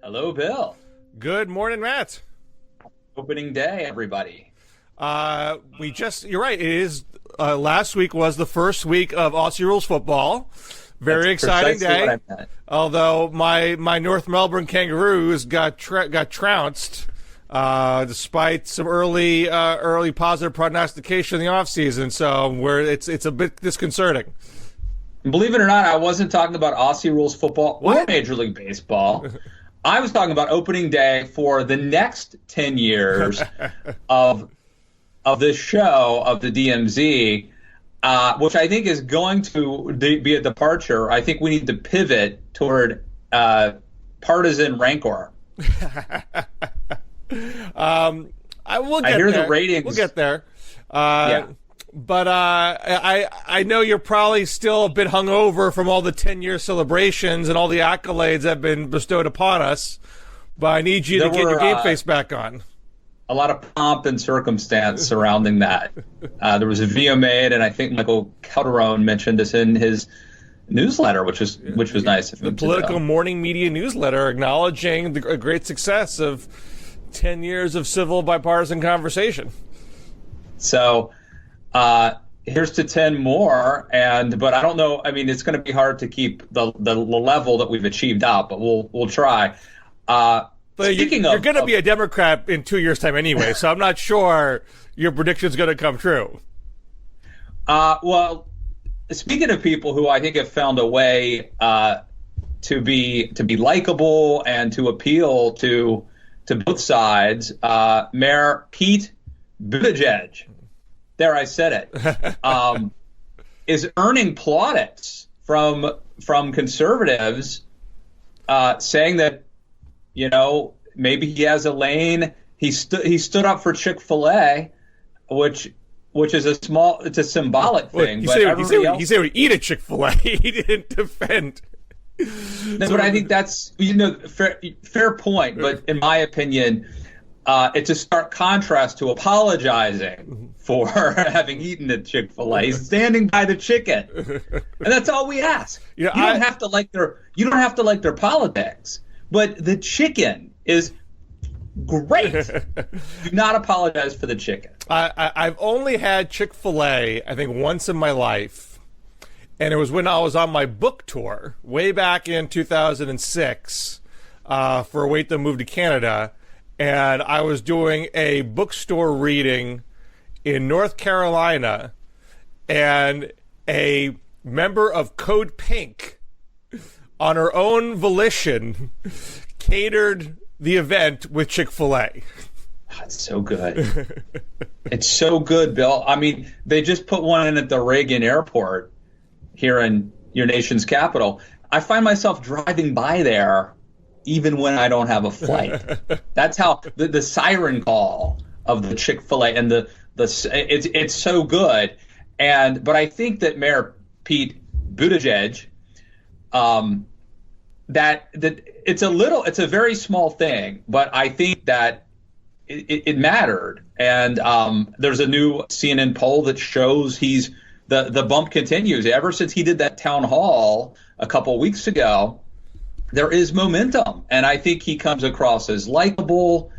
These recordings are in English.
Hello, Bill. Good morning, Matt. Opening day, everybody. You're right. It is, last week was the first week of Aussie Rules football. Very exciting day. What I meant. Although my North Melbourne Kangaroos got trounced, despite some early positive prognostication in the offseason. So it's a bit disconcerting. Believe it or not, I wasn't talking about Aussie Rules football or Major League Baseball. I was talking about opening day for the next 10 years of this show, of the DMZ, which I think is going to be a departure. I think we need to pivot toward partisan rancor. I hear the ratings. We'll get there. Yeah. But I know you're probably still a bit hungover from all the 10-year celebrations and all the accolades that have been bestowed upon us. But I need you to get your game face back on. A lot of pomp and circumstance surrounding that. There was a video made, and I think Michael Calderon mentioned this in his newsletter, which was nice. The Politico morning media newsletter acknowledging the great success of 10 years of civil bipartisan conversation. So here's to 10 more, but I don't know. I mean, it's going to be hard to keep the level that we've achieved up, but we'll try. But you're going to be a Democrat in 2 years' time anyway, so I'm not sure your prediction's going to come true. Well, speaking of people who I think have found a way to be likable and to appeal to both sides, Mayor Pete Buttigieg, there I said it, is earning plaudits from conservatives, saying that, maybe he has a lane. He stood up for Chick-fil-A, which is it's a symbolic thing. He said he eat at Chick-fil-A. He didn't defend. No, but I think that's fair point. But in my opinion, it's a stark contrast to apologizing for having eaten at Chick-fil-A. He's standing by the chicken, and that's all we ask. You don't have to like their politics, but the chicken is great. Do not apologize for the chicken. I've only had Chick-fil-A, I think, once in my life, and it was when I was on my book tour way back in 2006 for a wait to move to Canada. And I was doing a bookstore reading in North Carolina, and a member of Code Pink, on her own volition, catered the event with Chick-fil-A. It's so good. It's so good, Bill. I mean, they just put one in at the Reagan Airport here in your nation's capital. I find myself driving by there even when I don't have a flight. That's how the siren call of the Chick-fil-A, and it's so good. But I think that Mayor Pete Buttigieg, that it's a very small thing, but I think that it mattered. And there's a new CNN poll that shows the bump continues. Ever since he did that town hall a couple weeks ago, there is momentum, and I think he comes across as likable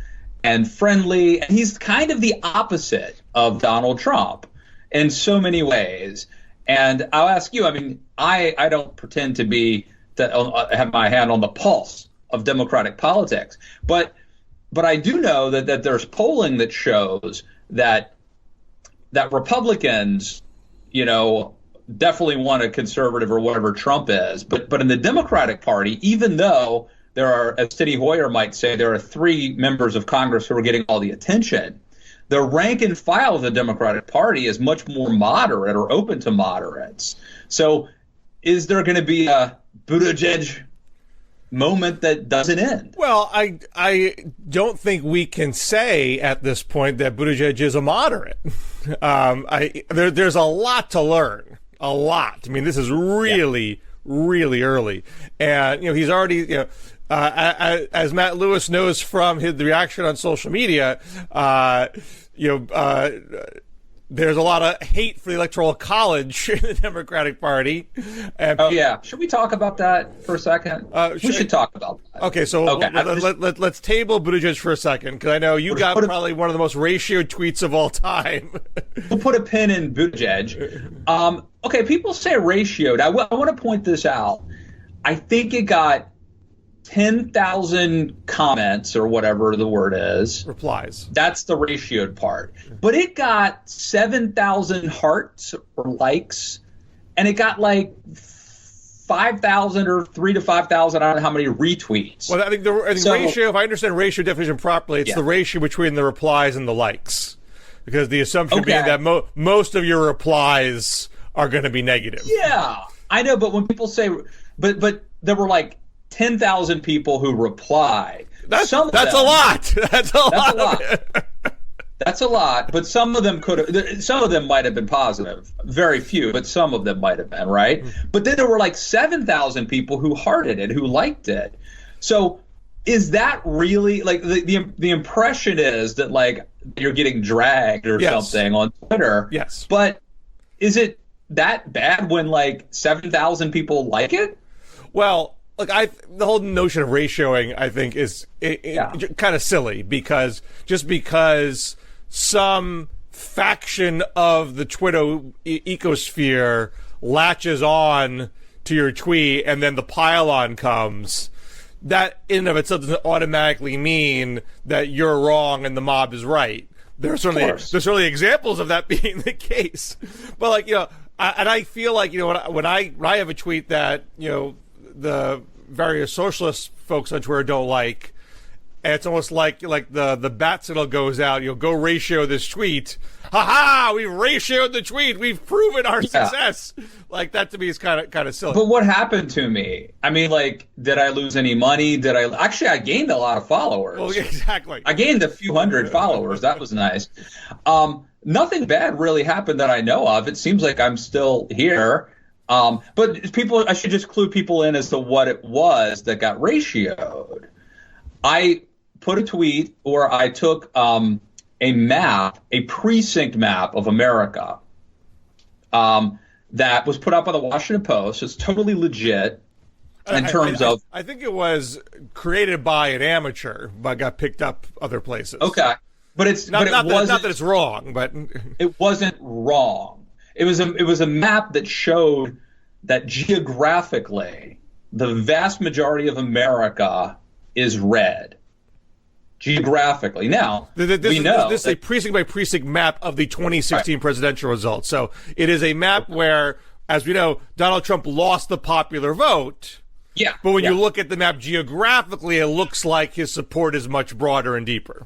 and friendly, and he's kind of the opposite of Donald Trump in so many ways. And I'll ask you, I mean, I don't pretend to have my hand on the pulse of Democratic politics, but I do know that there's polling that shows that Republicans, definitely want a conservative or whatever Trump is. But in the Democratic Party, even though there are, as Steny Hoyer might say, there are 3 members of Congress who are getting all the attention, the rank and file of the Democratic Party is much more moderate or open to moderates. So is there going to be a Buttigieg moment that doesn't end? Well, I don't think we can say at this point that Buttigieg is a moderate. There's a lot to learn. A lot. I mean, this is really early, and he's already as Matt Lewis knows from the reaction on social media. there's a lot of hate for the Electoral College in the Democratic Party. And should we talk about that for a second? We should talk about that. Okay, so let's table Buttigieg for a second, because I know you got probably one of the most ratioed tweets of all time. We'll put a pin in Buttigieg. Okay, people say ratioed. I want to point this out. I think it got 10,000 comments or whatever the word is. Replies. That's the ratioed part. But it got 7,000 hearts or likes, and it got like 5,000 or 3,000 to 5,000, I don't know how many retweets. Well, I think ratio, if I understand ratio definition properly, it's the ratio between the replies and the likes. Because the assumption being that most of your replies are going to be negative. Yeah, I know, but when people say, but there were like 10,000 people who replied. That's a lot. That's a lot. That's a lot, but some of them might have been positive. Very few, but some of them might have been, right? But then there were like 7,000 people who hearted it, who liked it. So is that really, like, the impression is that, like, you're getting dragged or something on Twitter. Yes. But is it that bad when like 7,000 people like it? Well, look, the whole notion of ratioing, I think, is kind of silly, because some faction of the Twitter ecosphere latches on to your tweet and then the pile-on comes, that in and of itself doesn't automatically mean that you're wrong and the mob is right. There's certainly examples of that being the case. But, like, I feel like, when I have a tweet that, the various socialist folks on Twitter don't like, and it's almost like the bat signal goes out, go ratio this tweet. Ha-ha! We've ratioed the tweet. We've proven our success. Like, that to me is kind of silly. But what happened to me? I mean, like, did I lose any money? I gained a lot of followers. Well, exactly. I gained a few hundred followers. That was nice. Nothing bad really happened that I know of. It seems like I'm still here. But I should just clue people in as to what it was that got ratioed. I put a tweet where I took a precinct map of America that was put up on the Washington Post. It's totally legit in terms of. I think it was created by an amateur, but got picked up other places. Okay, but it's not that it's wrong, but it wasn't wrong. It was a map that showed that geographically the vast majority of America is red. Geographically. Now, this is a precinct by precinct map of the 2016 presidential results. So it is a map where, as we know, Donald Trump lost the popular vote. Yeah. But when you look at the map geographically, it looks like his support is much broader and deeper.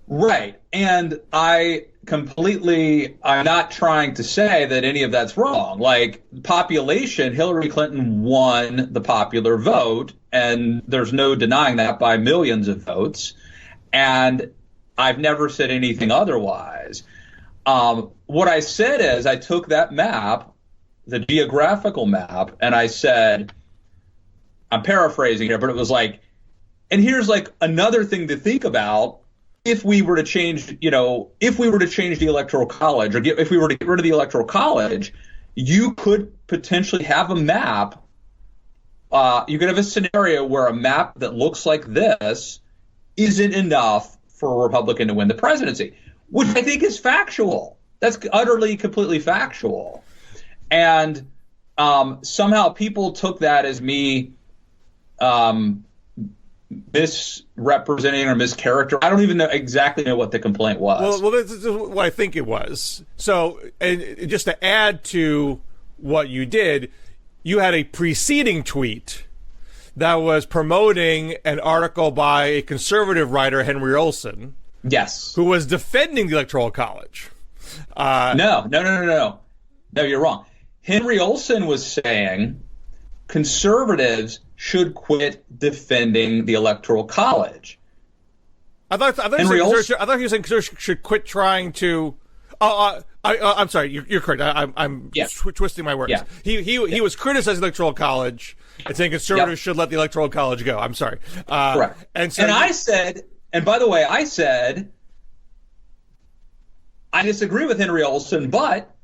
Right. And I'm not trying to say that any of that's wrong. Like, population, Hillary Clinton won the popular vote, and there's no denying that, by millions of votes. And I've never said anything otherwise. What I said is, I took that map, the geographical map, and I said, I'm paraphrasing here, but it was like, and here's like another thing to think about. If we were to change the Electoral College, or if we were to get rid of the Electoral College, you could potentially have a map. You could have a scenario where a map that looks like this isn't enough for a Republican to win the presidency, which I think is factual. That's utterly, completely factual. And somehow people took that as me misrepresenting or mischaracter. I don't even exactly know what the complaint was. Well, this is what I think it was. So, and just to add to what you did, you had a preceding tweet that was promoting an article by a conservative writer, Henry Olsen. Yes. Who was defending the Electoral College. No, you're wrong. Henry Olsen was saying conservatives should quit defending the Electoral College. I thought he was saying conservatives should quit trying to. I'm sorry. You're correct. I'm twisting my words. Yeah. He was criticizing the Electoral College and saying conservatives should let the Electoral College go. I'm sorry. Correct. And I said, and by the way, I I disagree with Henry Olsen, but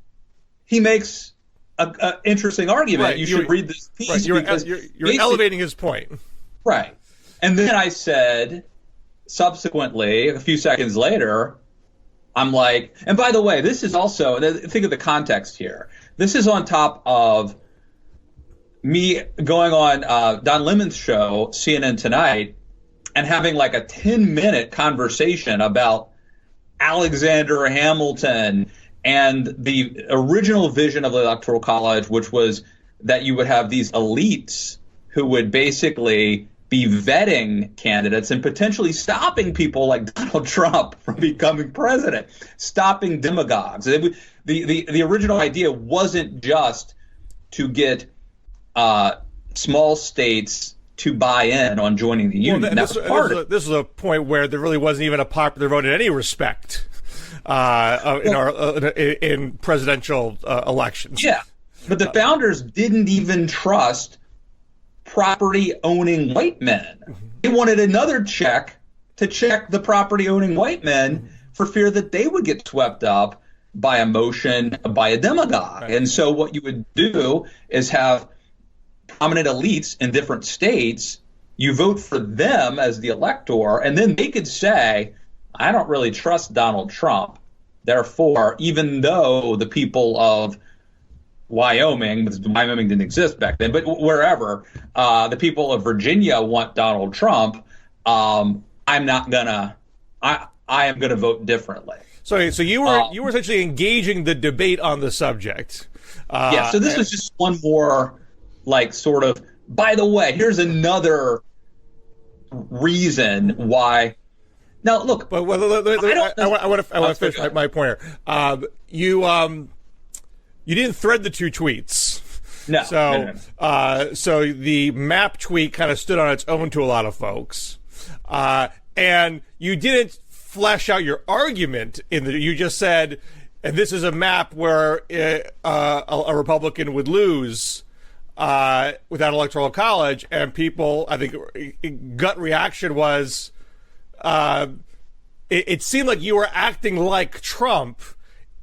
he makes an interesting argument. Right. You should read this piece. Right. You're elevating his point. Right. And then I said, subsequently, a few seconds later, I'm like, and by the way, this is also, think of the context here. This is on top of me going on Don Lemon's show, CNN Tonight, and having like a 10-minute conversation about Alexander Hamilton and the original vision of the Electoral College, which was that you would have these elites who would basically be vetting candidates and potentially stopping people like Donald Trump from becoming president, stopping demagogues. The original idea wasn't just to get small states to buy in on joining the union. This is a point where there really wasn't even a popular vote in any respect in presidential elections. Yeah, but the founders didn't even trust property-owning white men. They wanted another check to check the property-owning white men for fear that they would get swept up by a motion by a demagogue. Right. And so what you would do is have prominent elites in different states, you vote for them as the elector, and then they could say, I don't really trust Donald Trump. Therefore, even though the people of Wyoming, because Wyoming didn't exist back then, but wherever, the people of Virginia want Donald Trump, I am gonna vote differently. So you were essentially engaging the debate on the subject. Yeah. So this was just one more, like, sort of. By the way, here's another reason why. Now, look. I want to finish my point here. You didn't thread the two tweets. No. So, so the map tweet kind of stood on its own to a lot of folks, and you didn't flesh out your argument you just said, and this is a map where a Republican would lose without Electoral College, and people, I think, gut reaction was, it seemed like you were acting like Trump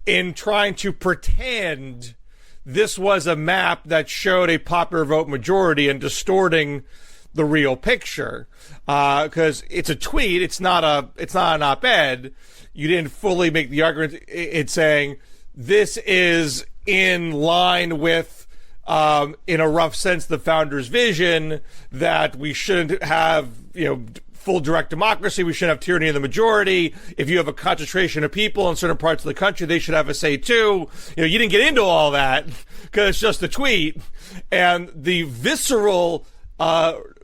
in trying to pretend this was a map that showed a popular vote majority and distorting the real picture. Because it's a tweet, it's not an op-ed. You didn't fully make the argument. It's saying this is in line with, in a rough sense, the founders' vision that we shouldn't have, full direct democracy. We shouldn't have tyranny of the majority. If you have a concentration of people in certain parts of the country, they should have a say too. You didn't get into all that because it's just a tweet. And the visceral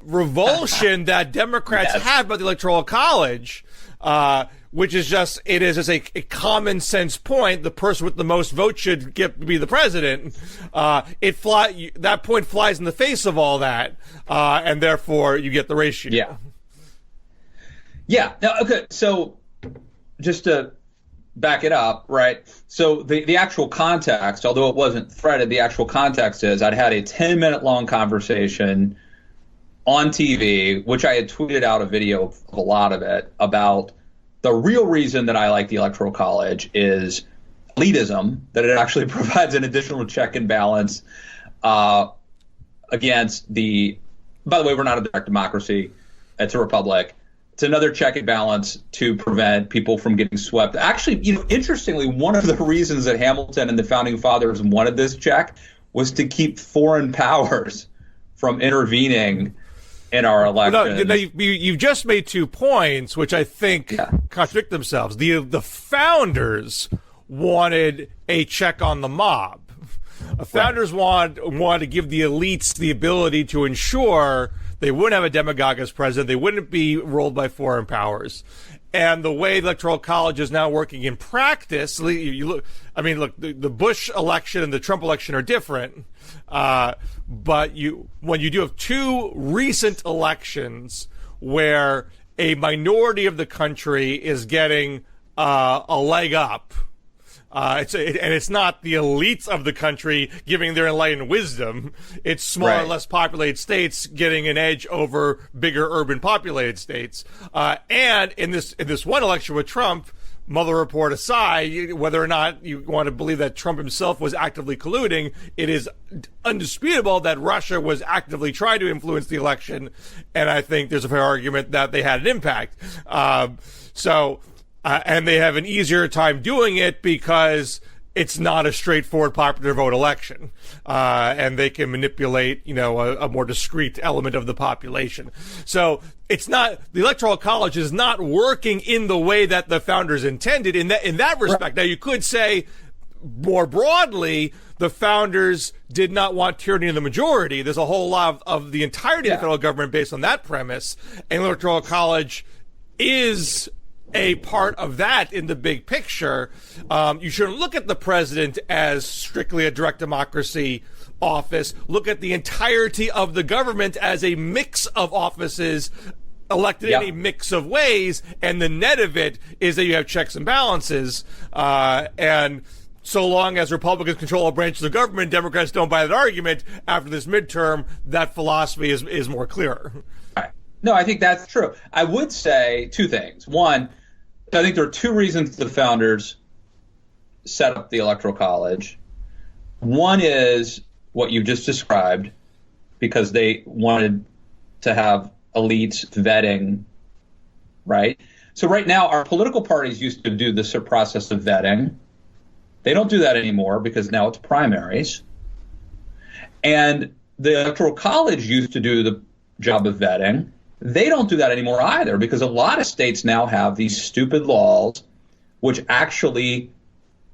revulsion that Democrats have about the Electoral College, which is just, it is as a common sense point, the person with the most votes should be the president. That point flies in the face of all that, and therefore you get the ratio. Yeah. Yeah. Now, okay. So just to back it up, right? So the actual context, although it wasn't threaded, the actual context is I'd had a 10-minute long conversation on TV, which I had tweeted out a video of a lot of it, about the real reason that I like the Electoral College is elitism, that it actually provides an additional check and balance against the, by the way, we're not a direct democracy. It's a republic. It's another check and balance to prevent people from getting swept. Actually, interestingly, one of the reasons that Hamilton and the founding fathers wanted this check was to keep foreign powers from intervening in our elections. No, you've just made 2 points, which I think contradict themselves. The founders wanted a check on the mob. Founders wanted to give the elites the ability to ensure they wouldn't have a demagogue as president. They wouldn't be ruled by foreign powers. And the way the Electoral College is now working in practice, the Bush election and the Trump election are different. But when you do have 2 recent elections where a minority of the country is getting a leg up, it's not the elites of the country giving their enlightened wisdom. It's smaller, less populated states getting an edge over bigger urban populated states. And in this one election with Trump, Mueller report aside, whether or not you want to believe that Trump himself was actively colluding, it is undisputable that Russia was actively trying to influence the election, and I think there's a fair argument that they had an impact. And they have an easier time doing it because it's not a straightforward popular vote election, and they can manipulate, a more discrete element of the population. So it's not, the Electoral College is not working in the way that the founders intended in that respect. Now, you could say more broadly, the founders did not want tyranny in the majority. There's a whole lot of the entirety of the federal government based on that premise, and the Electoral College is a part of that in the big picture. You shouldn't look at the president as strictly a direct democracy office. Look at the entirety of the government as a mix of offices elected in a mix of ways, and the net of it is that you have checks and balances. And so long as Republicans control a branch of the government, Democrats don't buy that argument. After this midterm, that philosophy is more clearer. No, I think that's true. I would say two things. One, I think there are two reasons the founders set up the Electoral College. One is what you've just described, because they wanted to have elites vetting, right? So right now, our political parties used to do this process of vetting. They don't do that anymore because now it's primaries. And the Electoral College used to do the job of vetting. They don't do that anymore either, because a lot of states now have these stupid laws which actually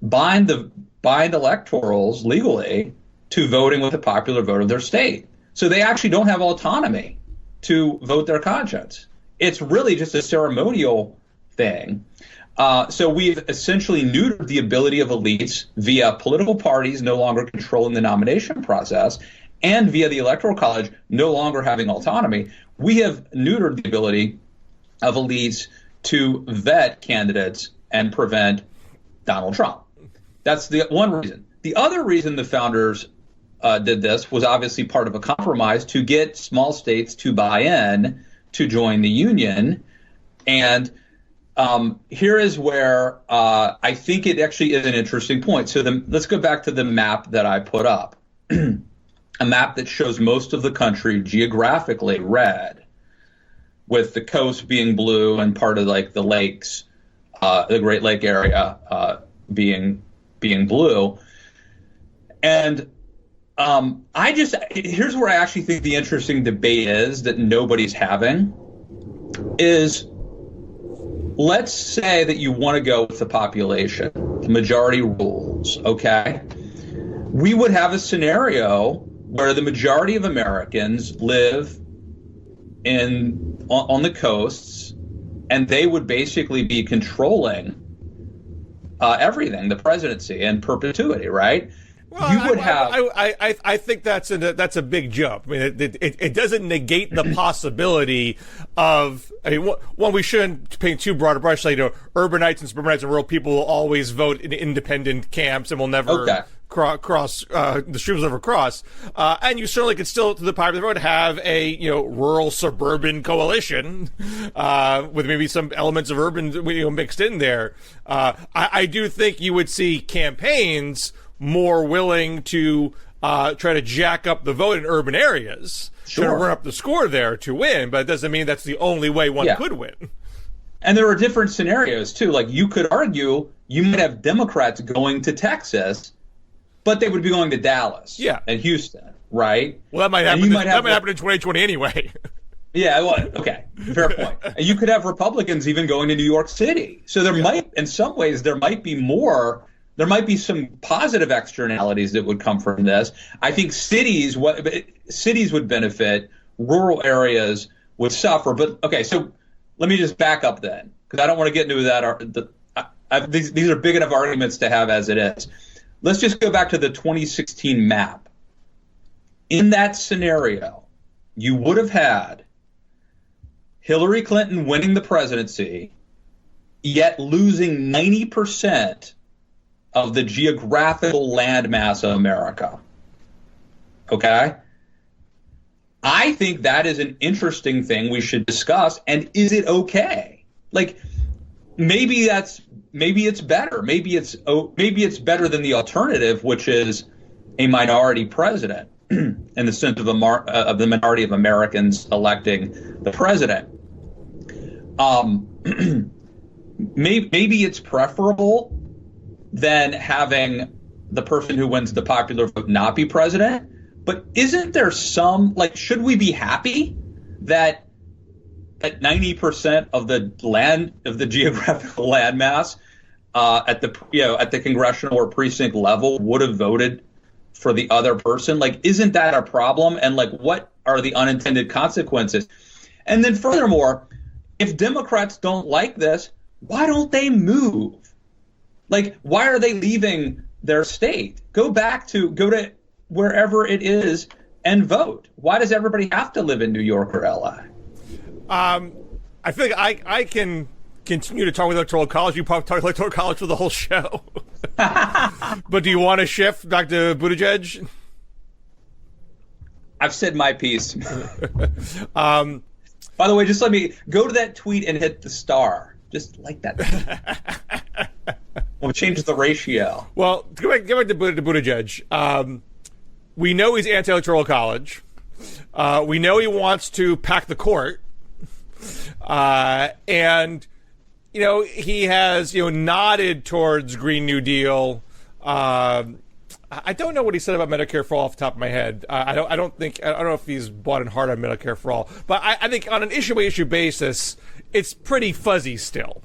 bind electorals legally to voting with the popular vote of their state. So they actually don't have autonomy to vote their conscience. It's really just a ceremonial thing. So we've essentially neutered the ability of elites via political parties no longer controlling the nomination process, and via the Electoral College no longer having autonomy. We have neutered the ability of elites to vet candidates and prevent Donald Trump. That's the one reason. The other reason the founders did this was obviously part of a compromise to get small states to buy in to join the union. And here is where I think it actually is an interesting point. So let's go back to the map that I put up. A map that shows most of the country geographically red, with the coast being blue and part of like the lakes, the Great Lake area being blue. And here's where I actually think the interesting debate is that nobody's having is, let's say that you want to go with the population, the majority rules, okay? We would have a scenario where the majority of Americans live on the coasts, and they would basically be controlling everything, the presidency in perpetuity, right? Well, I think that's a big jump. I mean, it doesn't negate the possibility of. I mean, one, we shouldn't paint too broad a brush. Like, urbanites and suburbanites and rural people will always vote in independent camps and will never cross the streams will never cross. And you certainly could still, to the popular vote, have a rural suburban coalition with maybe some elements of urban mixed in there. I do think you would see campaigns more willing to try to jack up the vote in urban areas, try to run up the score there to win, but it doesn't mean that's the only way one could win. And there are different scenarios, too. Like, you could argue you might have Democrats going to Texas, but they would be going to Dallas and Houston, right? Well, that might happen. That might happen in 2020 anyway. Yeah, well, okay, fair point. And you could have Republicans even going to New York City. So there might, in some ways, there might be some positive externalities that would come from this. I think cities would benefit, rural areas would suffer. But okay, so let me just back up then, because I don't want to get into that. These are big enough arguments to have as it is. Let's just go back to the 2016 map. In that scenario, you would have had Hillary Clinton winning the presidency, yet losing 90% of the geographical landmass of America. Okay? I think that is an interesting thing we should discuss. And is it okay? Like, maybe that's maybe it's better. Maybe it's better than the alternative, which is a minority president in the sense of the minority of Americans electing the president. Maybe it's preferable than having the person who wins the popular vote not be president. But isn't there some, like, should we be happy that 90% of the geographical landmass at the congressional or precinct level would have voted for the other person? Like, isn't that a problem? And like, what are the unintended consequences? And then furthermore, if Democrats don't like this, why don't they move? Like, why are they leaving their state? Go to wherever it is and vote. Why does everybody have to live in New York or LA? I feel like I can continue to talk with Electoral College. You probably talk Electoral College for the whole show. But do you want to shift back to Buttigieg? I've said my piece. By the way, just let me go to that tweet and hit the star. Just like that. We'll change the ratio. Well, to go back to Buttigieg. We know he's anti-Electoral College. We know he wants to pack the court. And, he has, nodded towards Green New Deal. I don't know what he said about Medicare for All off the top of my head. I don't know if he's bought in hard on Medicare for All. But I think on an issue-by-issue basis, it's pretty fuzzy still.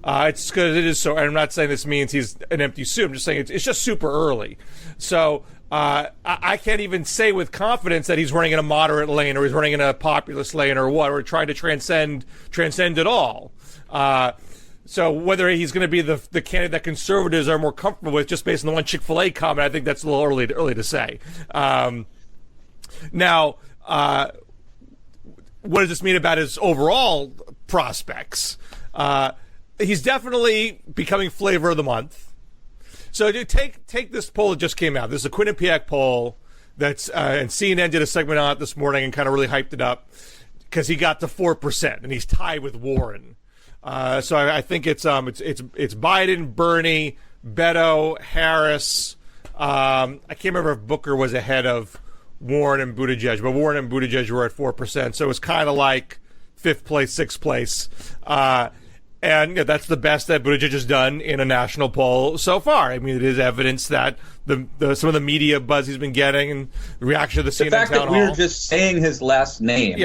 It's because it is so. And I'm not saying this means he's an empty suit. I'm just saying it's just super early. So I can't even say with confidence that he's running in a moderate lane or he's running in a populist lane or what, or trying to transcend it all. So whether he's going to be the candidate that conservatives are more comfortable with, just based on the one Chick-fil-A comment, I think that's a little early to say. Now, what does this mean about his overall prospects? He's definitely becoming flavor of the month. So take this poll that just came out. This is a Quinnipiac poll that's and CNN did a segment on it this morning and kind of really hyped it up because he got to 4% and he's tied with Warren. So I think it's Biden, Bernie, Beto, Harris. I can't remember if Booker was ahead of Warren and Buttigieg, but Warren and Buttigieg were at 4%. So it's kind of like fifth place, sixth place. And that's the best that Buttigieg has done in a national poll so far. I mean, it is evidence that some of the media buzz he's been getting and the reaction to the CNN fact town that we're hall. just saying his last name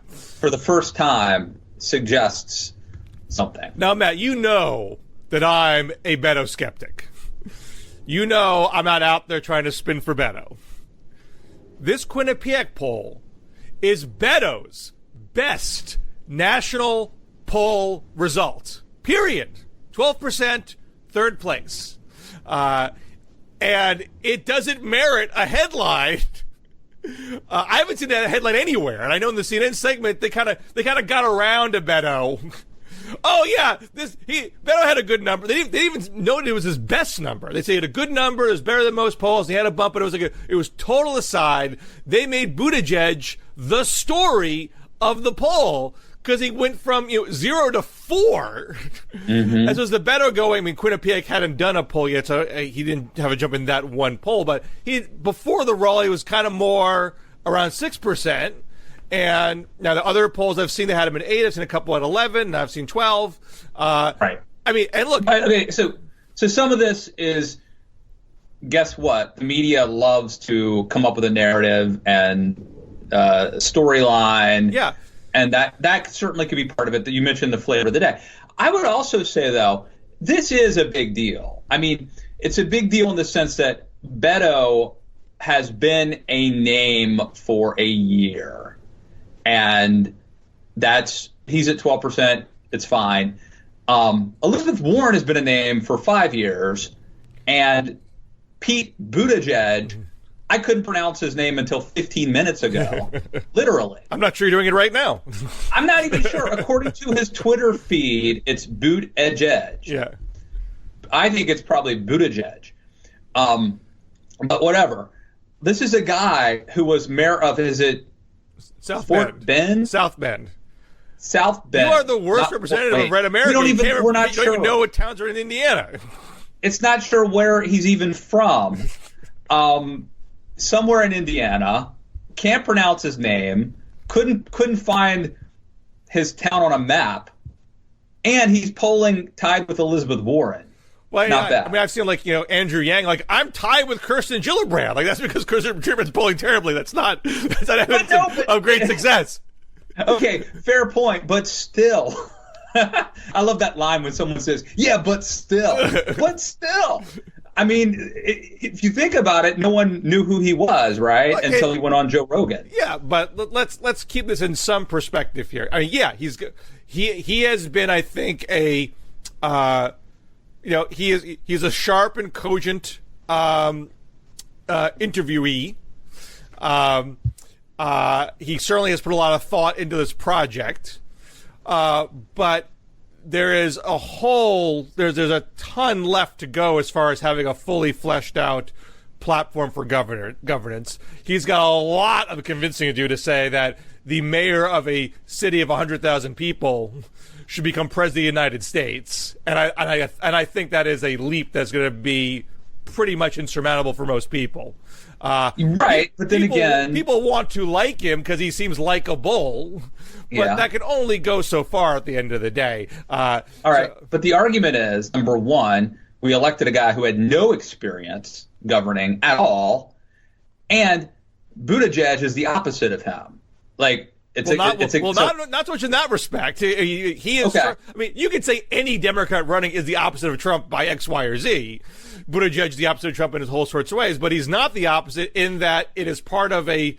for the first time suggests something. Now, Matt, you know that I'm a Beto skeptic. You know I'm not out there trying to spin for Beto. This Quinnipiac poll is Beto's best national poll result, period. 12%, third place. And it doesn't merit a headline. I haven't seen that headline anywhere. And I know in the CNN segment, they kind of got around to Beto. Oh yeah, Beto had a good number. They even noted it was his best number. They say he had a good number. It was better than most polls. He had a bump, but it was total aside. They made Buttigieg the story of the poll because he went from 0 to 4. Mm-hmm. As was the Beto going. I mean, Quinnipiac hadn't done a poll yet, so he didn't have a jump in that one poll. But before the Raleigh was kind of more around 6%. And now the other polls I've seen, they had him at 8. I've seen a couple at 11. And I've seen 12. Right. I mean, and look. Okay, so some of this is, guess what? The media loves to come up with a narrative and storyline. Yeah. And that certainly could be part of it. That you mentioned the flavor of the day. I would also say, though, this is a big deal. I mean, it's a big deal in the sense that Beto has been a name for a year. And he's at 12%. It's fine. Elizabeth Warren has been a name for 5 years. And Pete Buttigieg, I couldn't pronounce his name until 15 minutes ago, literally. I'm not sure you're doing it right now. I'm not even sure. According to his Twitter feed, it's Buttigieg. Yeah. I think it's probably Buttigieg. But whatever. This is a guy who was mayor of, is it South Fort Bend? South Bend. South Bend. You are the worst representative of Red America. We're not sure. You don't even know what towns are in Indiana. It's not sure where he's even from. Somewhere in Indiana. Can't pronounce his name. Couldn't find his town on a map. And he's polling tied with Elizabeth Warren. Well, not bad. I mean, I've seen Andrew Yang. I'm tied with Kirsten Gillibrand. That's because Kirsten Gillibrand's polling terribly. That's not evidence of great success. Okay, fair point, but still. I love that line when someone says, "Yeah, but still." But still. I mean, if you think about it, no one knew who he was, right? Until he went on Joe Rogan. Yeah, but let's keep this in some perspective here. I mean, yeah, he has been, I think, he's a sharp and cogent interviewee. He certainly has put a lot of thought into this project, but there's a ton left to go as far as having a fully fleshed out platform for governance. He's got a lot of convincing to do to say that the mayor of a city of 100,000 people should become president of the United States, and I think that is a leap that's going to be pretty much insurmountable for most people. Right, but then again, people want to like him because he seems likable, but that can only go so far at the end of the day. All right, but the argument is, number one, we elected a guy who had no experience governing at all, and Buttigieg is the opposite of him. Like, not so much in that respect. He is. Okay. I mean, you could say any Democrat running is the opposite of Trump by X, Y, or Z. Buttigieg is the opposite of Trump in his whole sorts of ways, but he's not the opposite in that it is part of a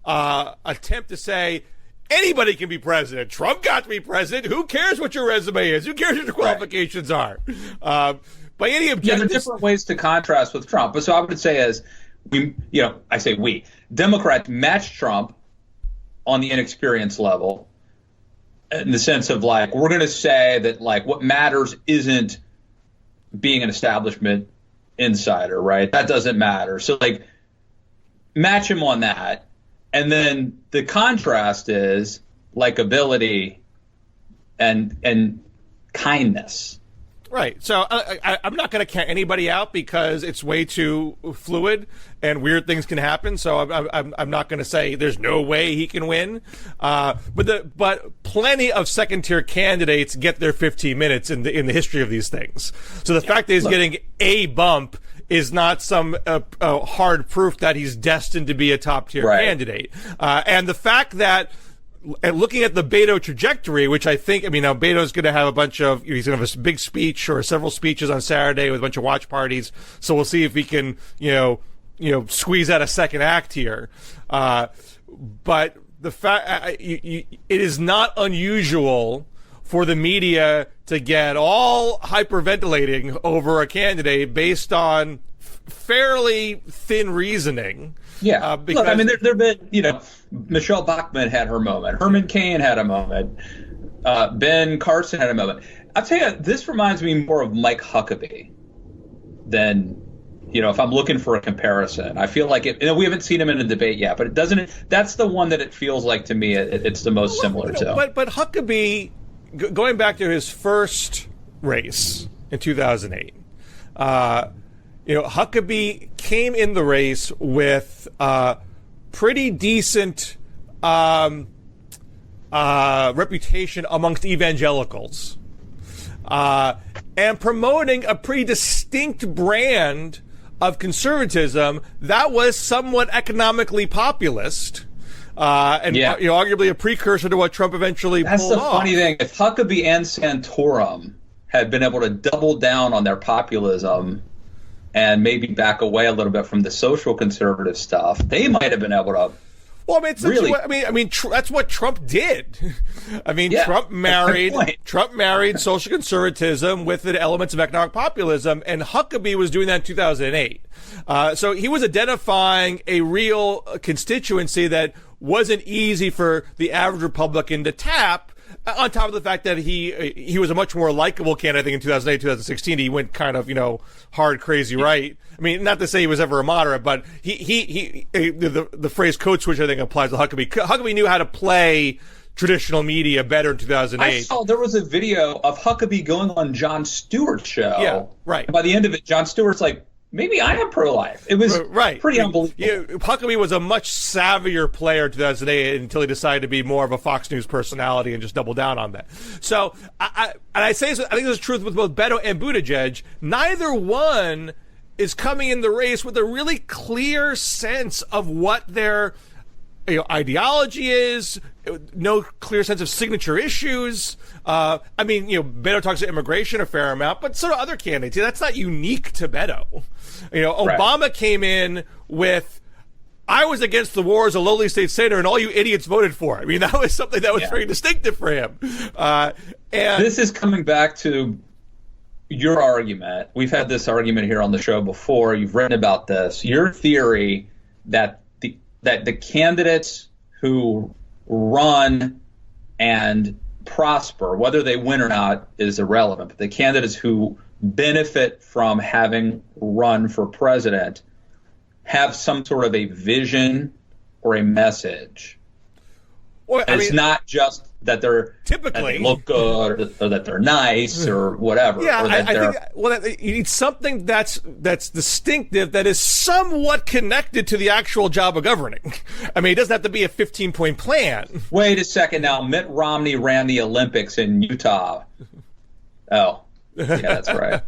attempt to say anybody can be president. Trump got to be president. Who cares what your resume is? Who cares what your qualifications are? By any objective, there are different ways to contrast with Trump. But so I would say is we Democrats match Trump on the inexperience level, in the sense of like, we're going to say that like what matters isn't being an establishment insider, right? That doesn't matter. So like match him on that. And then the contrast is likability and kindness. Right. So I'm not going to count anybody out because it's way too fluid and weird things can happen. So I'm not going to say there's no way he can win. But plenty of second tier candidates get their 15 minutes in the history of these things. So the fact that he's getting a bump is not some hard proof that he's destined to be a top tier candidate. And the fact that, and looking at the Beto trajectory, which I think, now Beto's going to have he's going to have a big speech or several speeches on Saturday with a bunch of watch parties. So we'll see if he can, squeeze out a second act here. But the fact, it is not unusual for the media to get all hyperventilating over a candidate based on fairly thin reasoning. Yeah, because, look, there have been, Michelle Bachmann had her moment. Herman Cain had a moment. Ben Carson had a moment. I'll tell you, this reminds me more of Mike Huckabee than, if I'm looking for a comparison. I feel like we haven't seen him in a debate yet, but it doesn't. That's the one that it feels like to me it's the most similar to. But Huckabee, going back to his first race in 2008, Huckabee came in the race with pretty decent reputation amongst evangelicals, and promoting a pretty distinct brand of conservatism that was somewhat economically populist, arguably a precursor to what Trump eventually pulled off. That's the funny thing. If Huckabee and Santorum had been able to double down on their populism and maybe back away a little bit from the social conservative stuff, they might have been able to. Well, that's what Trump did. Trump married social conservatism with the elements of economic populism, and Huckabee was doing that in 2008. So he was identifying a real constituency that wasn't easy for the average Republican to tap. On top of the fact that he was a much more likable candidate, I think, in 2008, 2016, he went kind of, hard, crazy right. Not to say he was ever a moderate, but the phrase code switch, I think, applies to Huckabee. Huckabee knew how to play traditional media better in 2008. I saw there was a video of Huckabee going on Jon Stewart's show. Yeah, right. And by the end of it, Jon Stewart's like, maybe I am pro-life. It was pretty unbelievable. Huckabee was a much savvier player in 2008 until he decided to be more of a Fox News personality and just double down on that. So, I think there's truth with both Beto and Buttigieg. Neither one is coming in the race with a really clear sense of what their ideology is, no clear sense of signature issues. Beto talks about immigration a fair amount, but so do other candidates. That's not unique to Beto. Obama came in with, I was against the war as a lowly state senator, and all you idiots voted for it. I mean, that was something that was very distinctive for him. And this is coming back to your argument. We've had this argument here on the show before. You've written about this. Your theory that the candidates who run and prosper, whether they win or not is irrelevant, but the candidates who benefit from having run for president have some sort of a vision or a message. Well, it's not just that that they look good or that they're nice or whatever. Yeah, I think you need something that's distinctive, that is somewhat connected to the actual job of governing. I mean, it doesn't have to be a 15-point plan. Wait a second now. Mitt Romney ran the Olympics in Utah. Oh, yeah, that's right.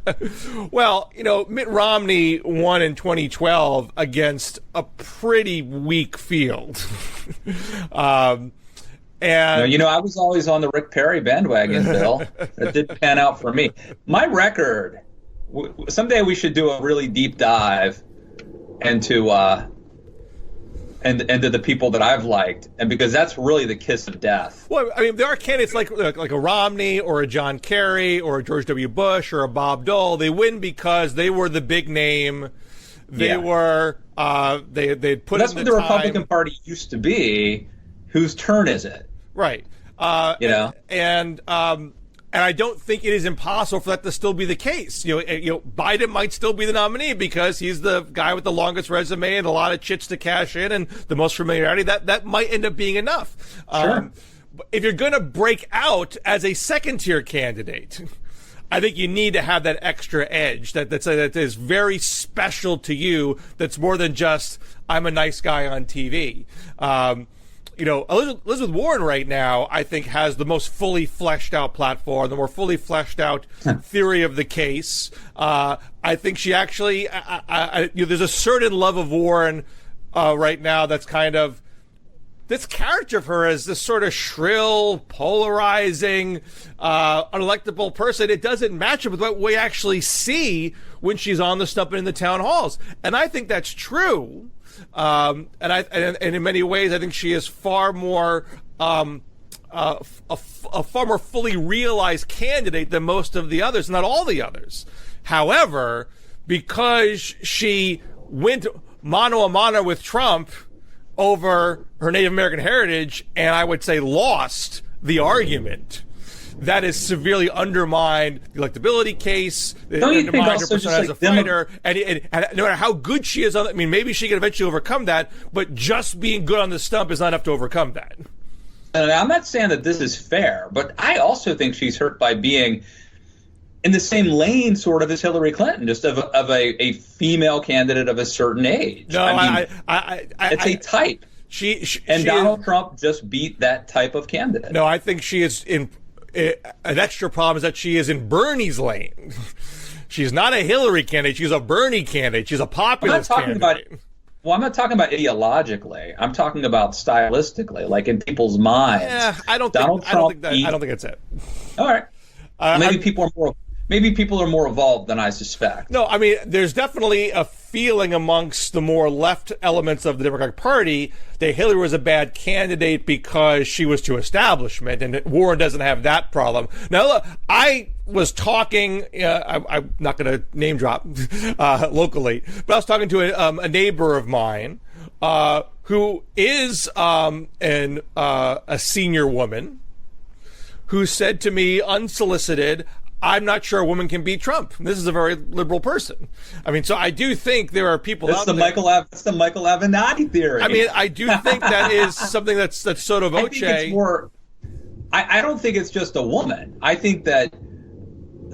Well, Mitt Romney won in 2012 against a pretty weak field. And I was always on the Rick Perry bandwagon, Bill. It did pan out for me. My record. Someday we should do a really deep dive into the people that I've liked, and because that's really the kiss of death. Well, I mean, there are candidates like a Romney or a John Kerry or a George W. Bush or a Bob Dole. They win because they were the big name. They were they put. That's in what the the time. Republican Party used to be. Whose turn is it? Right. And I don't think it is impossible for that to still be the case. Biden might still be the nominee because he's the guy with the longest resume and a lot of chits to cash in and the most familiarity. That might end up being enough. Sure. If you're going to break out as a second-tier candidate, I think you need to have that extra edge that is very special to you. That's more than just I'm a nice guy on TV. Elizabeth Warren right now, I think, has the most fully fleshed out platform, the more fully fleshed out theory of the case. I think she actually, there's a certain love of Warren right now that's kind of, this character of her as this sort of shrill, polarizing, unelectable person. It doesn't match up with what we actually see when she's on the stump and in the town halls. And I think that's true. And in many ways, I think she is far more a far more fully realized candidate than most of the others, not all the others. However, because she went mano a mano with Trump over her Native American heritage, and I would say lost the argument, that has severely undermined the electability case. Don't you think also her person as a fighter, and no matter how good she is on it, maybe she can eventually overcome that, but just being good on the stump is not enough to overcome that. And I'm not saying that this is fair, but I also think she's hurt by being in the same lane, sort of, as Hillary Clinton, just of a female candidate of a certain age. No, it's a type. Donald Trump just beat that type of candidate. No, I think she is in. An extra problem is that she is in Bernie's lane. She's not a Hillary candidate. She's a Bernie candidate. She's a populist candidate. I'm not talking about ideologically. I'm talking about stylistically, like in people's minds. Yeah, I don't think that's it. All right. Maybe people are more evolved than I suspect. No, I mean, there's definitely a feeling amongst the more left elements of the Democratic Party that Hillary was a bad candidate because she was too establishment, and Warren doesn't have that problem. Now, look, I was talking, I'm not going to name drop locally, but I was talking to a neighbor of mine who is a senior woman who said to me unsolicited, I'm not sure a woman can beat Trump. This is a very liberal person. I mean, so I do think there are people out there. That's the Michael Avenatti theory. I mean, I do think that is something that's sort of I think it's more. I don't think it's just a woman. I think that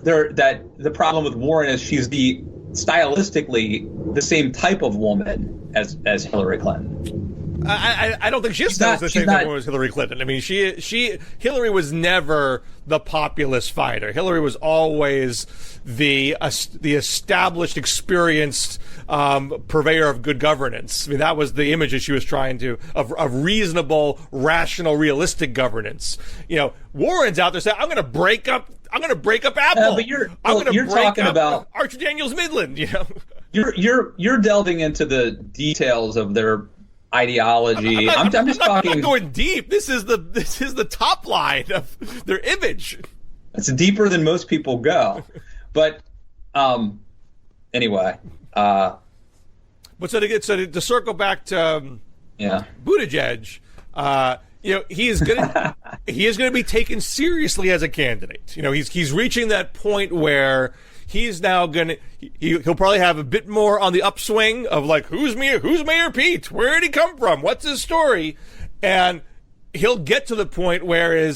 the problem with Warren is she's stylistically the same type of woman as Hillary Clinton. I don't think she's the same type of woman as Hillary Clinton. I mean, Hillary was never the populist fighter. Hillary was always the established, experienced purveyor of good governance. I mean, that was the image that she was trying to of reasonable, rational, realistic governance. You know, Warren's out there saying, "I'm going to break up Apple." But you're talking about Archer Daniels Midland. You know, you're delving into the details of their ideology. I'm just talking. I'm going deep. This is the top line of their image. It's deeper than most people go, but anyway. But so to circle back to Buttigieg, you know, he is going to be taken seriously as a candidate. You know, he's reaching that point where he's now he'll probably have a bit more on the upswing of like, who's Mayor Pete? Where did he come from? What's his story? And he'll get to the point where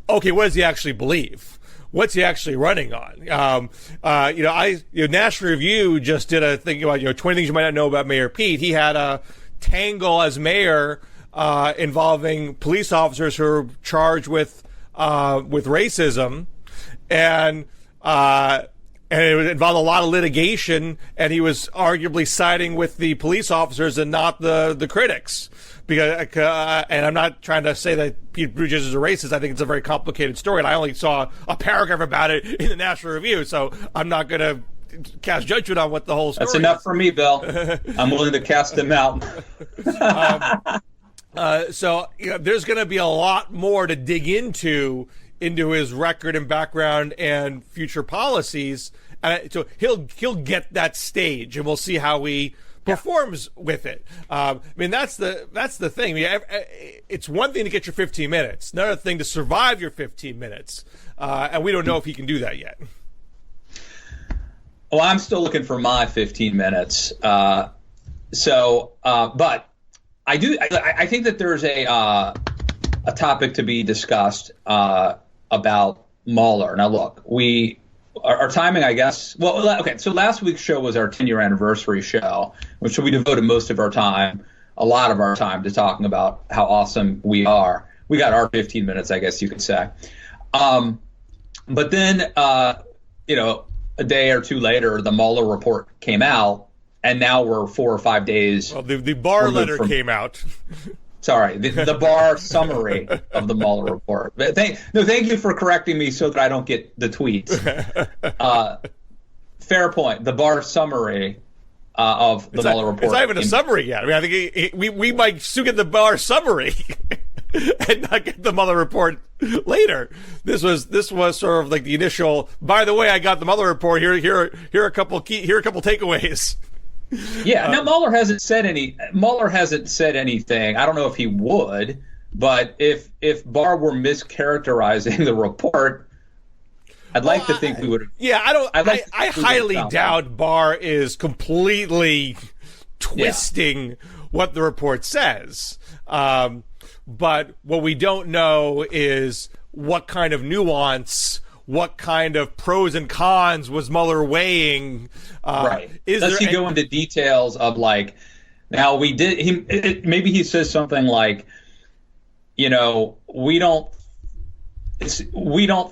okay, what does he actually believe? What's he actually running on? National Review just did a thing about 20 things you might not know about Mayor Pete. He had a tangle as mayor involving police officers who are charged with racism, and it involved a lot of litigation, and he was arguably siding with the police officers and not the critics. Because, and I'm not trying to say that Pete Buttigieg is a racist. I think it's a very complicated story, and I only saw a paragraph about it in the National Review, so I'm not going to cast judgment on what the whole story is. That's enough for me, Bill. I'm willing to cast him out. So there's going to be a lot more to dig into his record and background and future policies. So he'll get that stage, and we'll see how he performs with it. I mean, that's the thing. I mean, it's one thing to get your 15 minutes, another thing to survive your 15 minutes, and we don't know if he can do that yet. Well, I'm still looking for my 15 minutes. But I think that there's a topic to be discussed about Mueller. Now, look, our timing, I guess. Well, okay. So last week's show was our 10-year anniversary show, which we devoted most of our time, a lot of our time, to talking about how awesome we are. We got our 15 minutes, I guess you could say. But then, a day or two later, the Mueller report came out, and now we're 4 or 5 days. Well, the Barr letter came out. Sorry, the Barr summary of the Mueller report. But thank you for correcting me so that I don't get the tweets. Fair point. The Barr summary of the Mueller report. It's not even a summary yet. I mean, I think we might soon get the Barr summary and not get the Mueller report later. This was sort of like the initial. By the way, I got the Mueller report. Here are a couple takeaways. Yeah. Now Mueller hasn't said anything. I don't know if he would, but if Barr were mischaracterizing the report, I'd like to think we would. Yeah, I highly doubt Barr is completely twisting what the report says. But what we don't know is what kind of nuance, what kind of pros and cons was Mueller weighing. Right. Does he go into details of like, now maybe he says something like, we don't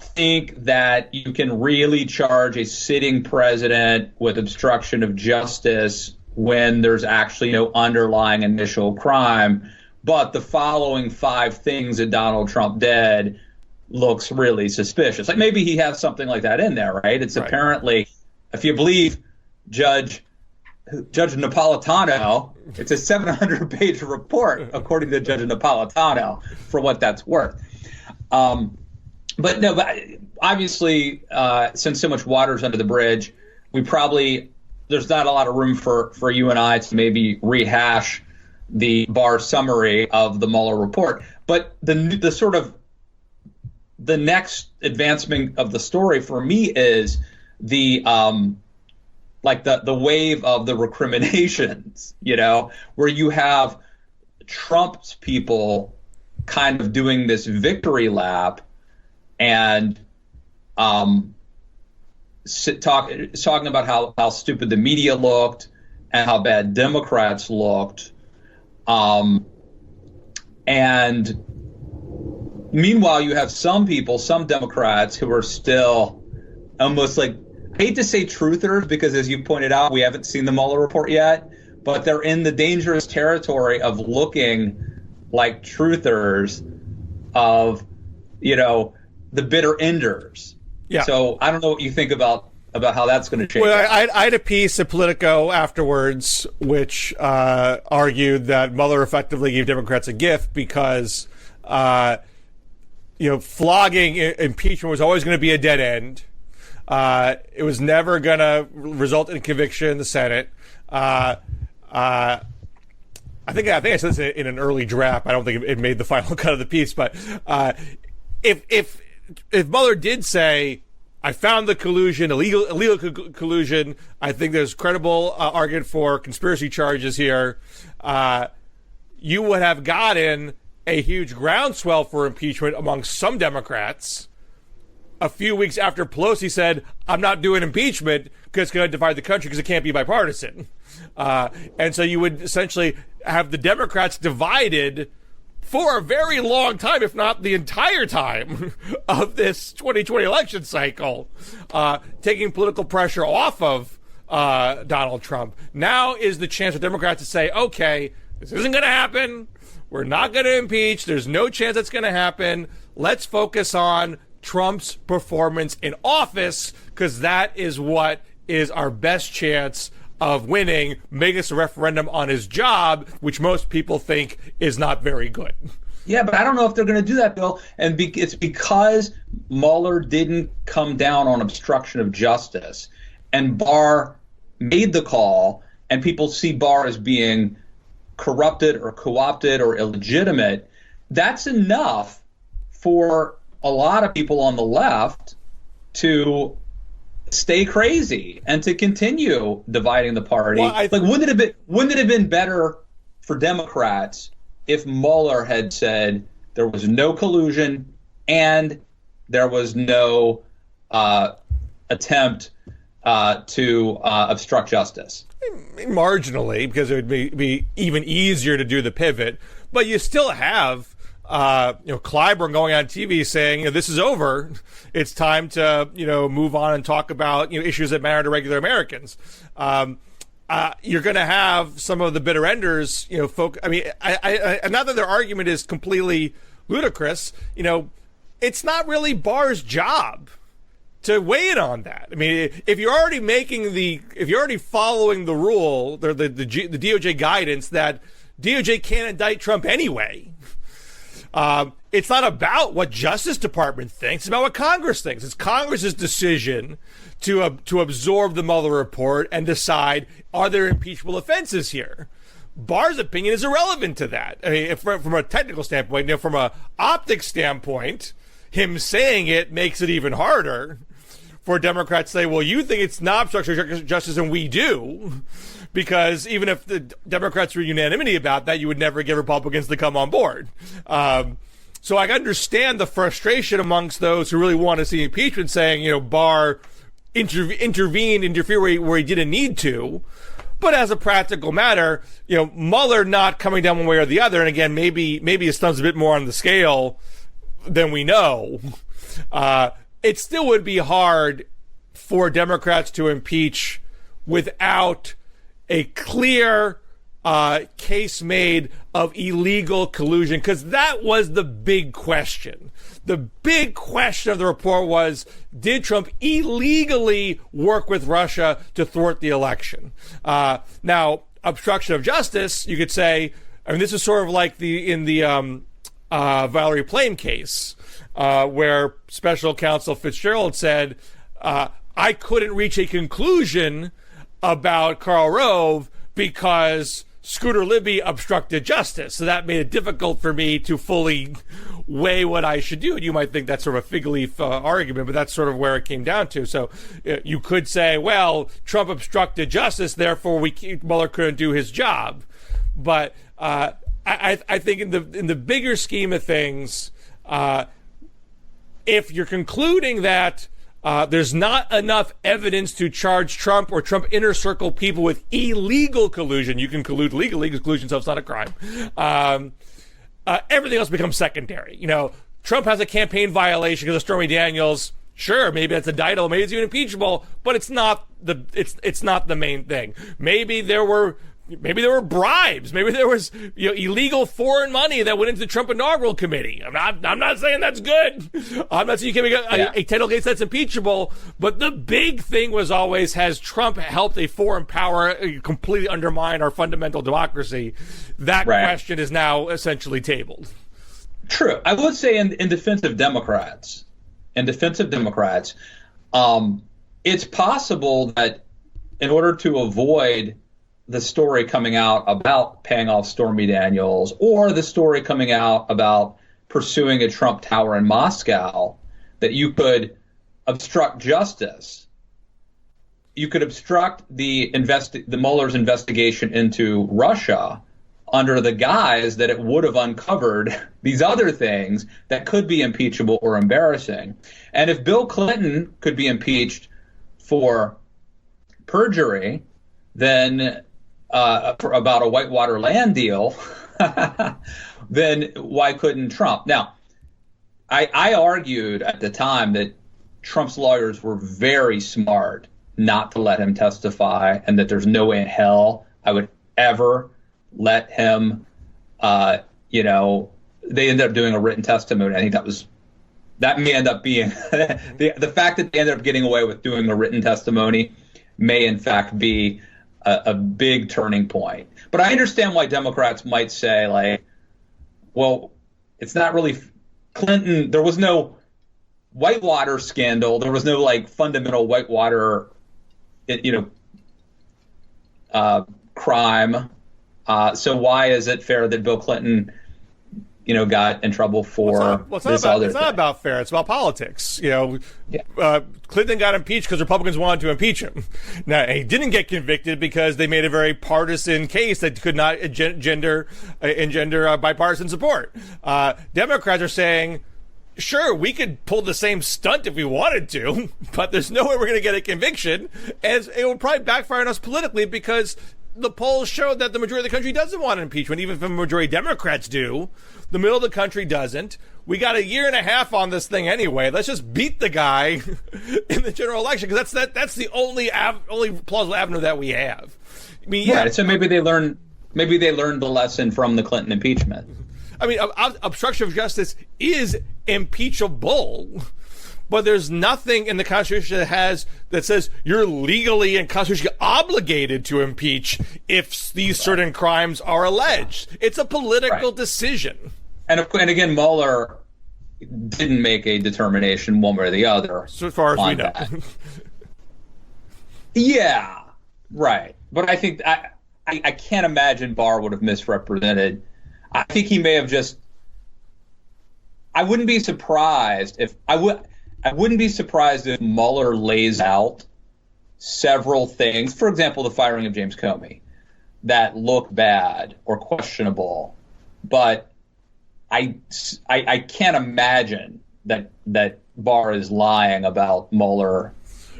think that you can really charge a sitting president with obstruction of justice when there's actually no underlying initial crime. But the following 5 things that Donald Trump did looks really suspicious. Like maybe he has something like that in there, right? It's apparently, if you believe Judge Napolitano, it's a 700-page report, according to Judge Napolitano, for what that's worth. But obviously, since so much water's under the bridge, there's not a lot of room for you and I to maybe rehash the Barr summary of the Mueller report. But the sort of the next advancement of the story for me is the wave of the recriminations, where you have Trump's people kind of doing this victory lap and talking about how stupid the media looked and how bad Democrats looked. And meanwhile, you have some Democrats who are still almost like, I hate to say truthers, because as you pointed out, we haven't seen the Mueller report yet, but they're in the dangerous territory of looking like truthers, of, the bitter enders. Yeah. So I don't know what you think about how that's going to change. Well, I had a piece at Politico afterwards, which argued that Mueller effectively gave Democrats a gift because, flogging impeachment was always going to be a dead end. It was never going to result in conviction in the Senate. I think I said this in an early draft. I don't think it made the final cut of the piece, but if Mueller did say, I found the collusion, illegal collusion, I think there's credible argument for conspiracy charges here, you would have gotten a huge groundswell for impeachment among some Democrats a few weeks after Pelosi said, I'm not doing impeachment because it's going to divide the country because it can't be bipartisan. And so you would essentially have the Democrats divided for a very long time, if not the entire time of this 2020 election cycle, taking political pressure off of Donald Trump. Now is the chance for Democrats to say, okay, this isn't going to happen. We're not going to impeach. There's no chance that's going to happen. Let's focus on Trump's performance in office, because that is what is our best chance of winning, make this a referendum on his job, which most people think is not very good. Yeah, but I don't know if they're going to do that, Bill. And it's because Mueller didn't come down on obstruction of justice, and Barr made the call, and people see Barr as being corrupted or co-opted or illegitimate. That's enough for a lot of people on the left to stay crazy and to continue dividing the party. Well, wouldn't it have been better for Democrats if Mueller had said there was no collusion and there was no attempt to obstruct justice? Marginally, because it would be even easier to do the pivot, but you still have Clyburn going on TV saying, this is over. It's time to, move on and talk about, issues that matter to regular Americans. You're going to have some of the bitter enders, folk. I mean, not that their argument is completely ludicrous. It's not really Barr's job to weigh in on that. I mean, if you're already following the rule, the DOJ guidance that DOJ can't indict Trump anyway. It's not about what Justice Department thinks. It's about what Congress thinks. It's Congress's decision to absorb the Mueller report and decide, are there impeachable offenses here? Barr's opinion is irrelevant to that. I mean, from a technical standpoint, from a optics standpoint, him saying it makes it even harder for Democrats to say, well, you think it's not obstruction of justice and we do. Because even if the Democrats were unanimity about that, you would never get Republicans to come on board. So I understand the frustration amongst those who really want to see impeachment, saying, Barr interfered where he didn't need to. But as a practical matter, Mueller not coming down one way or the other, and again, maybe his thumb's a bit more on the scale than we know. It still would be hard for Democrats to impeach without a clear case made of illegal collusion, because that was the big question. The big question of the report was, did Trump illegally work with Russia to thwart the election? Now, obstruction of justice, you could say, this is sort of like in the Valerie Plame case, where Special Counsel Fitzgerald said, I couldn't reach a conclusion about Karl Rove because Scooter Libby obstructed justice. So that made it difficult for me to fully weigh what I should do. And you might think that's sort of a fig leaf argument, but that's sort of where it came down to. So you could say, well, Trump obstructed justice, therefore Mueller couldn't do his job. But I I think in the bigger scheme of things, if you're concluding that there's not enough evidence to charge Trump or Trump inner circle people with illegal collusion, you can collude legally. Legal collusion, so it's not a crime. Everything else becomes secondary. You know, Trump has a campaign violation because of Stormy Daniels. Sure, maybe that's indictable, maybe it's even impeachable, but it's not the main thing. Maybe there were bribes. Maybe there was illegal foreign money that went into the Trump inaugural committee. I'm not saying that's good. I'm not saying you can make a title case that's impeachable. But the big thing was always, has Trump helped a foreign power completely undermine our fundamental democracy? That question is now essentially tabled. True. I would say in defense of Democrats, it's possible that in order to avoid the story coming out about paying off Stormy Daniels, or the story coming out about pursuing a Trump tower in Moscow, that you could obstruct justice. You could obstruct the Mueller's investigation into Russia under the guise that it would have uncovered these other things that could be impeachable or embarrassing. And if Bill Clinton could be impeached for perjury, then about a Whitewater land deal, then why couldn't Trump? Now, I argued at the time that Trump's lawyers were very smart not to let him testify, and that there's no way in hell I would ever let him, they ended up doing a written testimony. I think that may end up being, the fact that they ended up getting away with doing a written testimony may in fact be a big turning point. But I understand why Democrats might say, like, well, it's not really Clinton. There was no Whitewater scandal. There was no fundamental Whitewater, crime. So why is it fair that Bill Clinton, got in trouble for this other thing? It's not about fair. It's about politics. Clinton got impeached because Republicans wanted to impeach him. Now, he didn't get convicted because they made a very partisan case that could not engender bipartisan support. Democrats are saying, sure, we could pull the same stunt if we wanted to, but there's no way we're going to get a conviction, and it will probably backfire on us politically because the polls showed that the majority of the country doesn't want an impeachment. Even if the majority of Democrats do, the middle of the country doesn't. We got a year and a half on this thing anyway. Let's just beat the guy in the general election, because that's the only plausible avenue that we have. I mean, Right. So maybe they learned the lesson from the Clinton impeachment. I mean, obstruction of justice is impeachable. But there's nothing in the Constitution that says you're legally and constitutionally obligated to impeach if these certain crimes are alleged. It's a political decision. And again, Mueller didn't make a determination one way or the other. So far as we know. Yeah, right. But I think I can't imagine Barr would have misrepresented. I think he may have just. I wouldn't be surprised if Mueller lays out several things, for example, the firing of James Comey, that look bad or questionable. But I can't imagine that Barr is lying about Mueller.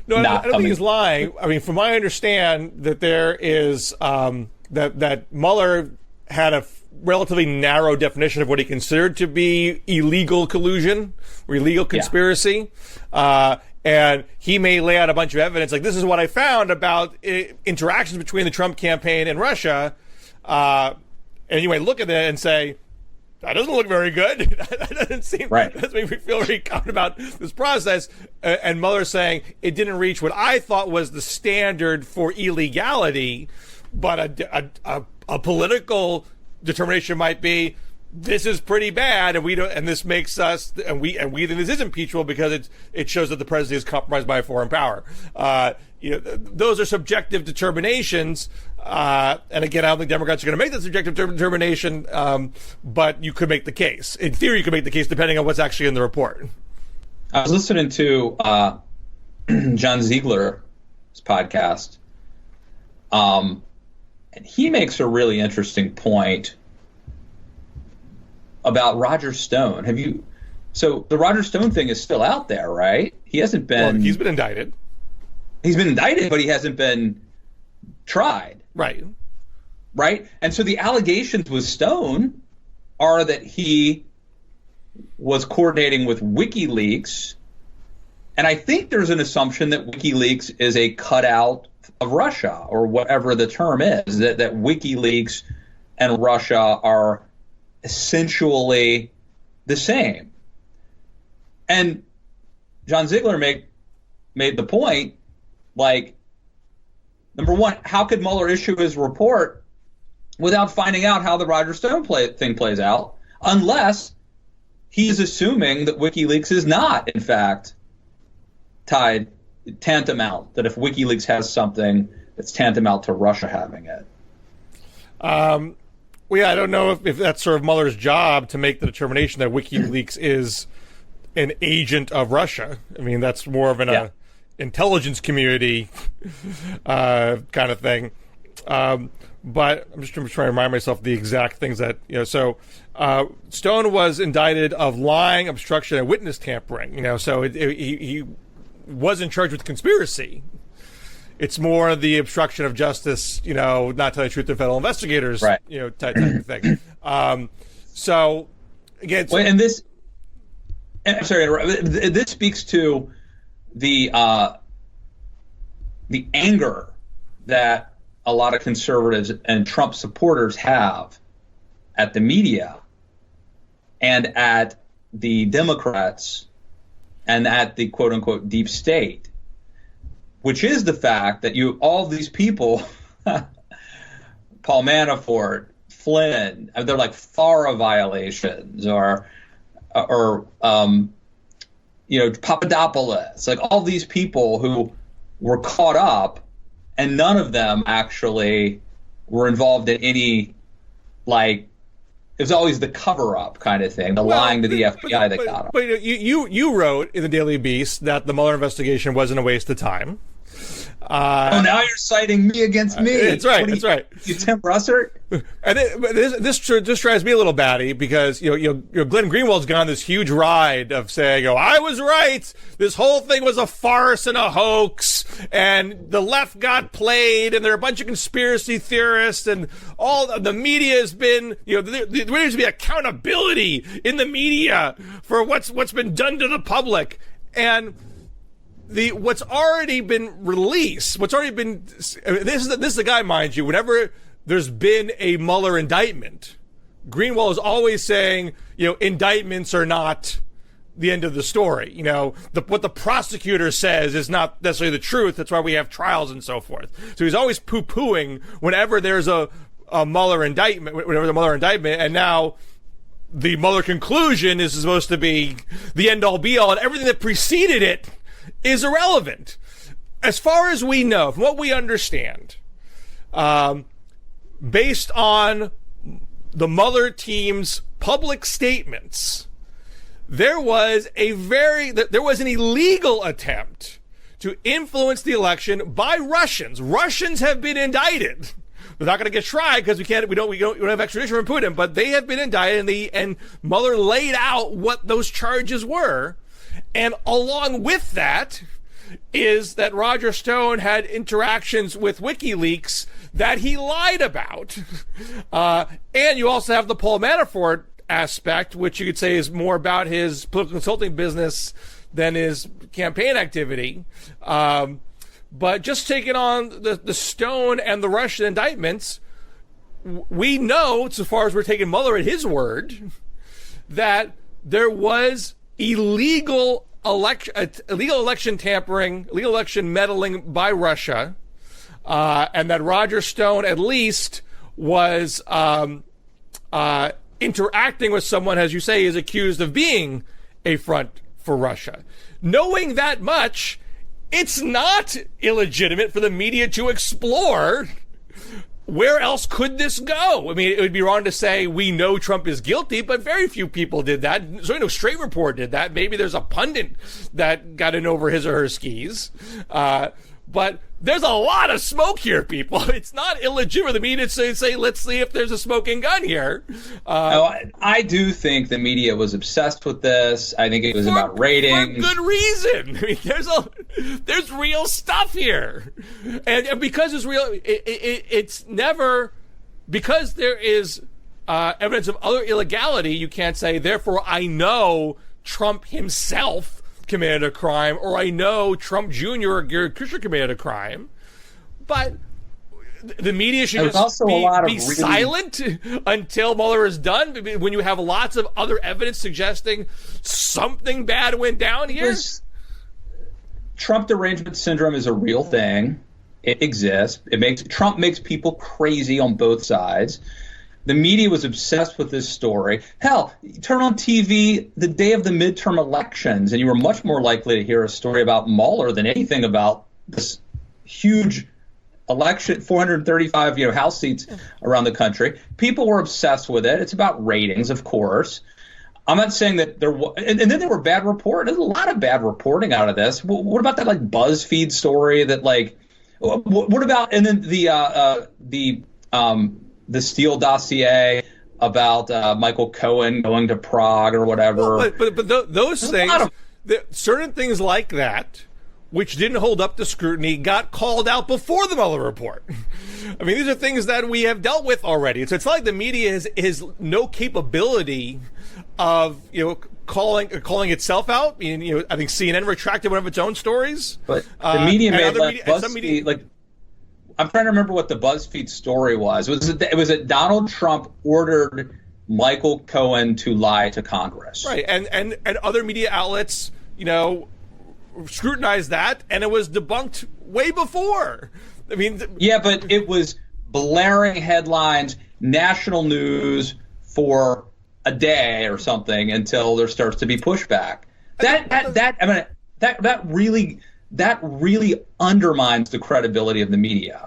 No, I don't think he's lying. I mean, from what I understand, that there is that Mueller had a relatively narrow definition of what he considered to be illegal collusion or illegal conspiracy. And he may lay out a bunch of evidence, like, this is what I found about interactions between the Trump campaign and Russia. And you might look at it and say, that doesn't look very good. That doesn't make me feel very confident about this process. And Mueller saying it didn't reach what I thought was the standard for illegality, but a political determination might be, this is pretty bad, and we don't, and this makes us, and we think this is impeachable because it shows that the president is compromised by a foreign power. Those are subjective determinations, and again, I don't think Democrats are going to make that subjective determination, but you could make the case. In theory, you could make the case depending on what's actually in the report. I was listening to John Ziegler's podcast, and he makes a really interesting point about Roger Stone. So the Roger Stone thing is still out there, right? He hasn't been. Well, he's been indicted. He's been indicted, but he hasn't been tried. Right. Right? And so the allegations with Stone are that he was coordinating with WikiLeaks. And I think there's an assumption that WikiLeaks is a cutout of Russia, or whatever the term is, that WikiLeaks and Russia are essentially the same. And John Ziegler made the point, like, number one, how could Mueller issue his report without finding out how the Roger Stone thing plays out, unless he's assuming that WikiLeaks is not, in fact, tantamount, that if WikiLeaks has something, it's tantamount to Russia having it. Well, yeah, I don't know if that's sort of Mueller's job to make the determination that WikiLeaks is an agent of Russia. I mean, that's more of an intelligence community kind of thing. But I'm just trying to remind myself the exact things that, so Stone was indicted of lying, obstruction, and witness tampering, so he wasn't charged with conspiracy. It's more the obstruction of justice, not telling the truth to federal investigators, right. Type of thing. So again, and this, I'm sorry, this speaks to the anger that a lot of conservatives and Trump supporters have at the media and at the Democrats and at the quote unquote deep state, which is the fact that all these people, Paul Manafort, Flynn, they're like FARA violations, or Papadopoulos, like all these people who were caught up, and none of them actually were involved in any, like, it was always the cover-up kind of thing, the lying to the FBI that got them. But you wrote in the Daily Beast that the Mueller investigation wasn't a waste of time. Now you're citing me against me. That's right. That's right. You Tim Russert. And this drives me a little batty because Glenn Greenwald's gone on this huge ride of saying, I was right. This whole thing was a farce and a hoax, and the left got played, and there are a bunch of conspiracy theorists, and all the media has been, there needs to be accountability in the media for what's been done to the public. And what's already been released, this is the guy, mind you, whenever there's been a Mueller indictment, Greenwald is always saying, indictments are not the end of the story. What the prosecutor says is not necessarily the truth. That's why we have trials and so forth. So he's always poo-pooing whenever there's a Mueller indictment, and now the Mueller conclusion is supposed to be the end-all be-all, and everything that preceded it is irrelevant. As far as we know, from what we understand, based on the Mueller team's public statements, there was an illegal attempt to influence the election by Russians. Russians have been indicted. They're not going to get tried because we don't have extradition from Putin, but they have been indicted, and Mueller laid out what those charges were. And along with that is that Roger Stone had interactions with WikiLeaks that he lied about. And you also have the Paul Manafort aspect, which you could say is more about his political consulting business than his campaign activity. But just taking on the Stone and the Russian indictments, we know, so far as we're taking Mueller at his word, that there was illegal election tampering, illegal election meddling by Russia, and that Roger Stone at least was interacting with someone, as you say, is accused of being a front for Russia. Knowing that much, it's not illegitimate for the media to explore where else could this go? I mean, it would be wrong to say we know Trump is guilty, but very few people did that. So, Straight Report did that. Maybe there's a pundit that got in over his or her skis. But there's a lot of smoke here, people. It's not illegitimate. The media say, let's see if there's a smoking gun here. I do think the media was obsessed with this. I think it was about ratings. For good reason. I mean, there's real stuff here. And because it's real, it's never, because there is evidence of other illegality, you can't say, therefore I know Trump himself committed a crime, or I know Trump Jr. or Jared Kushner committed a crime. But the media should just be silent until Mueller is done, when you have lots of other evidence suggesting something bad went down here. Trump derangement syndrome is a real thing. It exists. Trump makes people crazy on both sides. The media was obsessed with this story. Hell, you turn on TV the day of the midterm elections, and you were much more likely to hear a story about Mueller than anything about this huge election, 435 House seats around the country. People were obsessed with it. It's about ratings, of course. I'm not saying that there was, and then there were bad reporting. There's a lot of bad reporting out of this. What about that BuzzFeed story that what about, and then the Steele dossier about Michael Cohen going to Prague or whatever. Well, but those things, certain things like that, which didn't hold up to scrutiny, got called out before the Mueller report. I mean, these are things that we have dealt with already. So it's not like the media has no capability of calling itself out. I mean, I think CNN retracted one of its own stories. But the media made BuzzFeed, I'm trying to remember what the BuzzFeed story was. Was it Donald Trump ordered Michael Cohen to lie to Congress? Right, and other media outlets, scrutinized that, and it was debunked way before. I mean, yeah, but it was blaring headlines, national news for a day or something until there starts to be pushback. That really undermines the credibility of the media.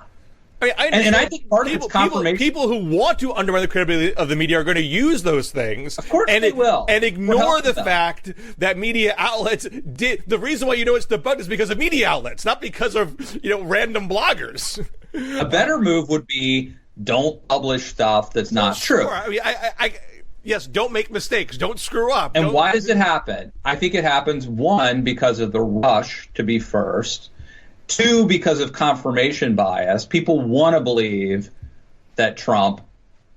I think part of its confirmation. People who want to undermine the credibility of the media are going to use those things. Of course they will. And ignore the fact that media outlets did. The reason why it's debunked is because of media outlets, not because of random bloggers. A better move would be don't publish stuff that's not true. I mean, yes, don't make mistakes. Don't screw up. And why does it happen? I think it happens, one, because of the rush to be first. Two, because of confirmation bias. People want to believe that Trump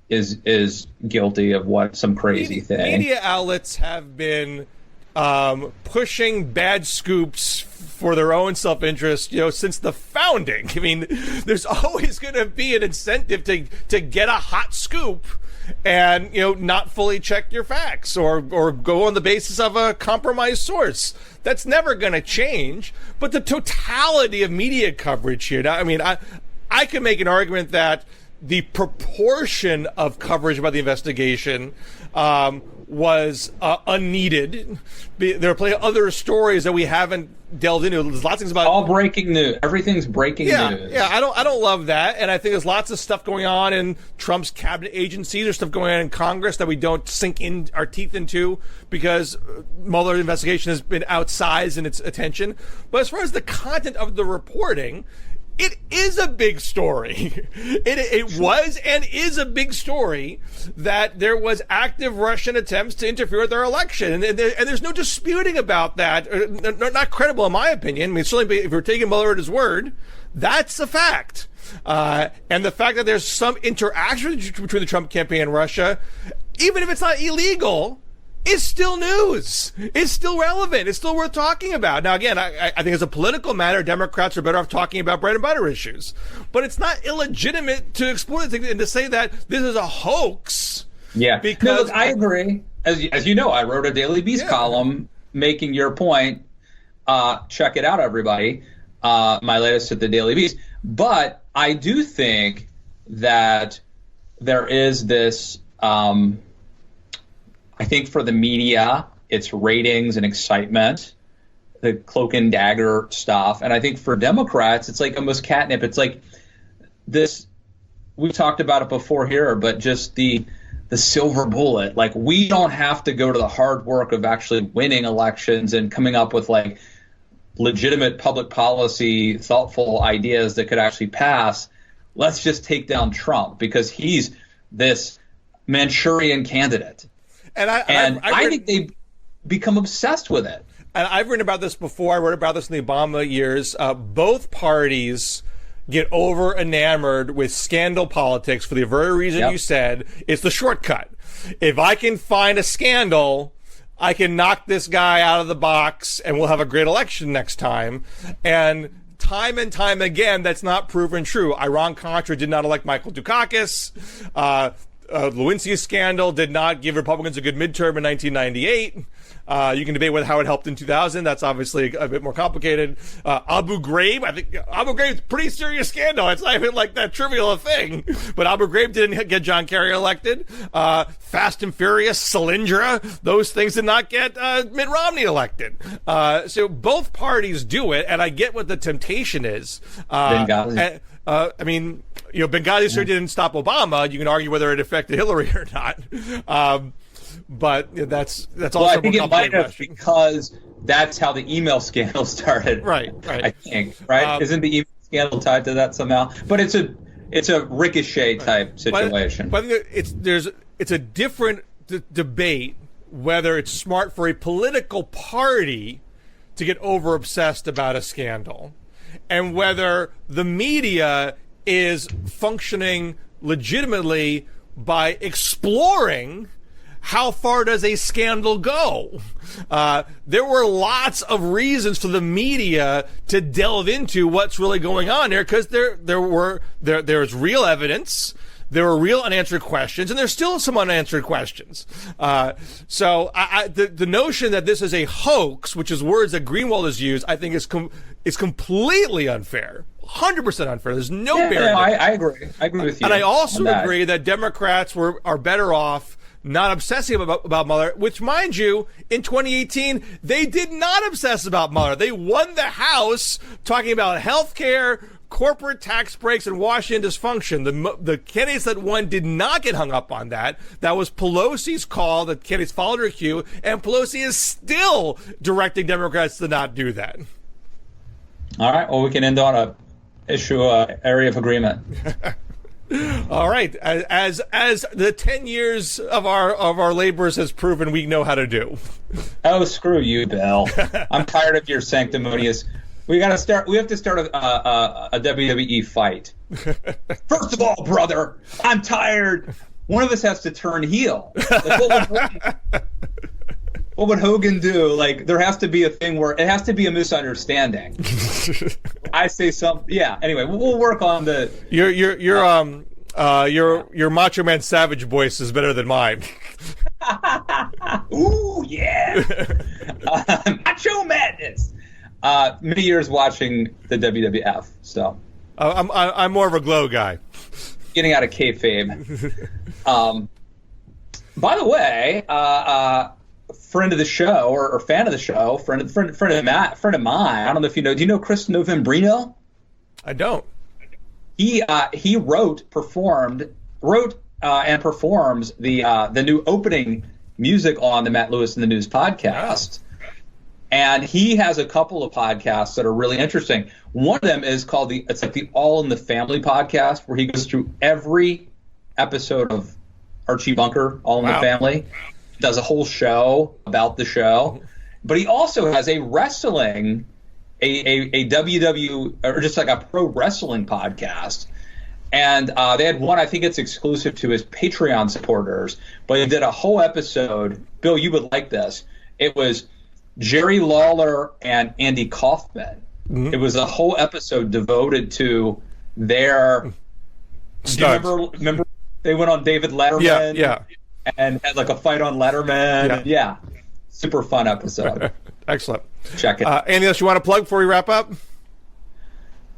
is guilty of some crazy thing. Media outlets have been pushing bad scoops for their own self-interest, since the founding. I mean, there's always going to be an incentive to get a hot scoop and not fully check your facts or go on the basis of a compromised source. That's never going to change. But the totality of media coverage here, I mean, I can make an argument that the proportion of coverage about the investigation was unneeded. There are plenty of other stories that we haven't delved into. There's lots of things about all breaking news. Everything's breaking news. Yeah, I don't love that, and I think there's lots of stuff going on in Trump's cabinet agency. There's stuff going on in Congress that we don't sink in our teeth into because Mueller's investigation has been outsized in its attention. But as far as the content of the reporting, it is a big story. It was and is a big story that there was active Russian attempts to interfere with our election. And there's no disputing about that. Not credible, in my opinion. I mean, certainly if we're taking Mueller at his word, that's a fact. And the fact that there's some interaction between the Trump campaign and Russia, even if it's not illegal, is still news. It's still relevant. It's still worth talking about. Now, again, I think as a political matter, Democrats are better off talking about bread and butter issues. But it's not illegitimate to explore the thing and to say that this is a hoax. Yeah. Because no, look, I agree. As you know, I wrote a Daily Beast column making your point. Check it out, everybody. My latest at the Daily Beast. But I do think that there is this... I think for the media, it's ratings and excitement, the cloak and dagger stuff. And I think for Democrats, it's like almost catnip. It's like this, we talked about it before here, but just the silver bullet. Like, we don't have to go to the hard work of actually winning elections and coming up with legitimate public policy, thoughtful ideas that could actually pass. Let's just take down Trump because he's this Manchurian candidate. And I think they've become obsessed with it. And I've written about this before. I wrote about this in the Obama years. Both parties get over enamored with scandal politics for the very reason you said. It's the shortcut. If I can find a scandal, I can knock this guy out of the box and we'll have a great election next time. And time again, that's not proven true. Iran-Contra did not elect Michael Dukakis. Lewinsky's scandal did not give Republicans a good midterm in 1998. You can debate whether how it helped in 2000. That's obviously a bit more complicated. Abu Ghraib, I think Abu Ghraib's a pretty serious scandal. It's not even like that trivial a thing. But Abu Ghraib didn't get John Kerry elected. Fast and Furious, Solyndra, those things did not get Mitt Romney elected. So both parties do it, and I get what the temptation is. Benghazi. I mean, Benghazi certainly didn't stop Obama. You can argue whether it affected Hillary or not. But that's also I think it might have because that's how the email scandal started. Right. I think, right? Isn't the email scandal tied to that somehow? But it's a ricochet type situation. But I think it's a different debate whether it's smart for a political party to get over obsessed about a scandal, and whether the media is functioning legitimately by exploring how far does a scandal go? There were lots of reasons for the media to delve into what's really going on here, because there's real evidence, there were real unanswered questions, and there's still some unanswered questions. So the notion that this is a hoax, which is words that Greenwald has used, I think is completely unfair. 100% unfair. There's no bearing. Yeah, I agree. I agree with you. And I also agree that Democrats are better off not obsessing about Mueller, which, mind you, in 2018, they did not obsess about Mueller. They won the House talking about health care, corporate tax breaks, and Washington dysfunction. The candidates that won did not get hung up on that. That was Pelosi's call. The candidates followed her cue, and Pelosi is still directing Democrats to not do that. All right. Well, we can end on a area of agreement. All right. As the 10 years of our labors has proven, we know how to do. Oh, screw you, Bill. I'm tired of your sanctimonious. We have to start a WWE fight. First of all, brother, I'm tired. One of us has to turn heel. What would Hogan do? Like, there has to be a thing where it has to be a misunderstanding. I say something. Yeah. Anyway, we'll work on the. Your Macho Man Savage voice is better than mine. Ooh, yeah. Macho Madness. Many years watching the WWF, so. I'm more of a Glow guy. Getting out of kayfabe. By the way, friend of the show or fan of the show, friend of mine. I don't know if you know. Do you know Chris Novembrino? I don't. He wrote and performs the new opening music on the Matt Lewis and the News podcast. Wow. And he has a couple of podcasts that are really interesting. One of them is called the All in the Family podcast, where he goes through every episode of Archie Bunker, All in the Family, does a whole show about the show. But he also has a wrestling, a WW, or just like a pro wrestling podcast. And they had one, I think it's exclusive to his Patreon supporters, but he did a whole episode. Bill, you would like this. It was Jerry Lawler and Andy Kaufman. Mm-hmm. It was a whole episode devoted to their. Remember they went on David Letterman? Yeah. And had like a fight on Letterman. Yeah. Super fun episode. Excellent. Check it. Anything else you want to plug before we wrap up?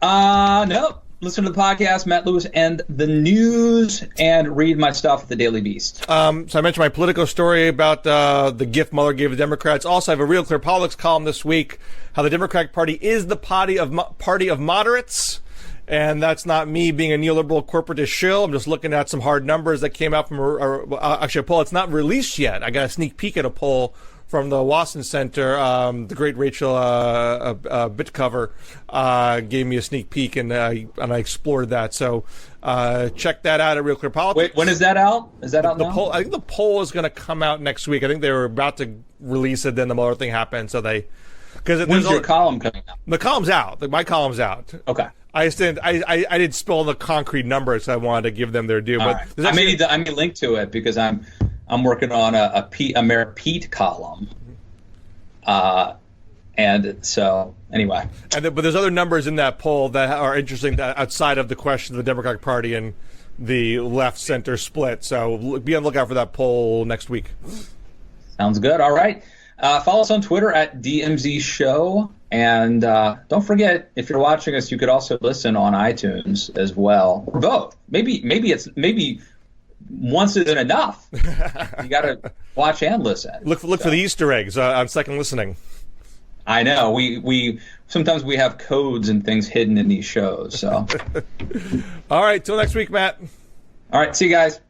No. Listen to the podcast, Matt Lewis and the News, and read my stuff at the Daily Beast. So I mentioned my Politico story about the gift Mueller gave the Democrats. Also, I have a Real Clear Politics column this week, how the Democratic Party is the party of moderates. And that's not me being a neoliberal corporatist shill. I'm just looking at some hard numbers that came out from actually a poll. It's not released yet. I got a sneak peek at a poll from the Wasson Center, the great Rachel Bitcover gave me a sneak peek, and I explored that. So check that out at Real Clear Politics. Wait, when is that out? Is that out now? Poll, I think the poll is going to come out next week. I think they were about to release it, then the Mueller thing happened. So when's your column coming out? The column's out. My column's out. Okay. I didn't spill the concrete numbers. So I wanted to give them their due. All but right. I may link to it because I'm working on a Mayor Pete column. And so anyway, but there's other numbers in that poll that are interesting outside of the question of the Democratic Party and the left-center split. So be on the lookout for that poll next week. Sounds good. All right. Follow us on Twitter at DMZ Show. And don't forget, if you're watching us, you could also listen on iTunes as well. Or both. Maybe once isn't enough. You got to watch and listen. Look for the Easter eggs on second listening. I know. We sometimes we have codes and things hidden in these shows. So. All right. Till next week, Matt. All right. See you guys.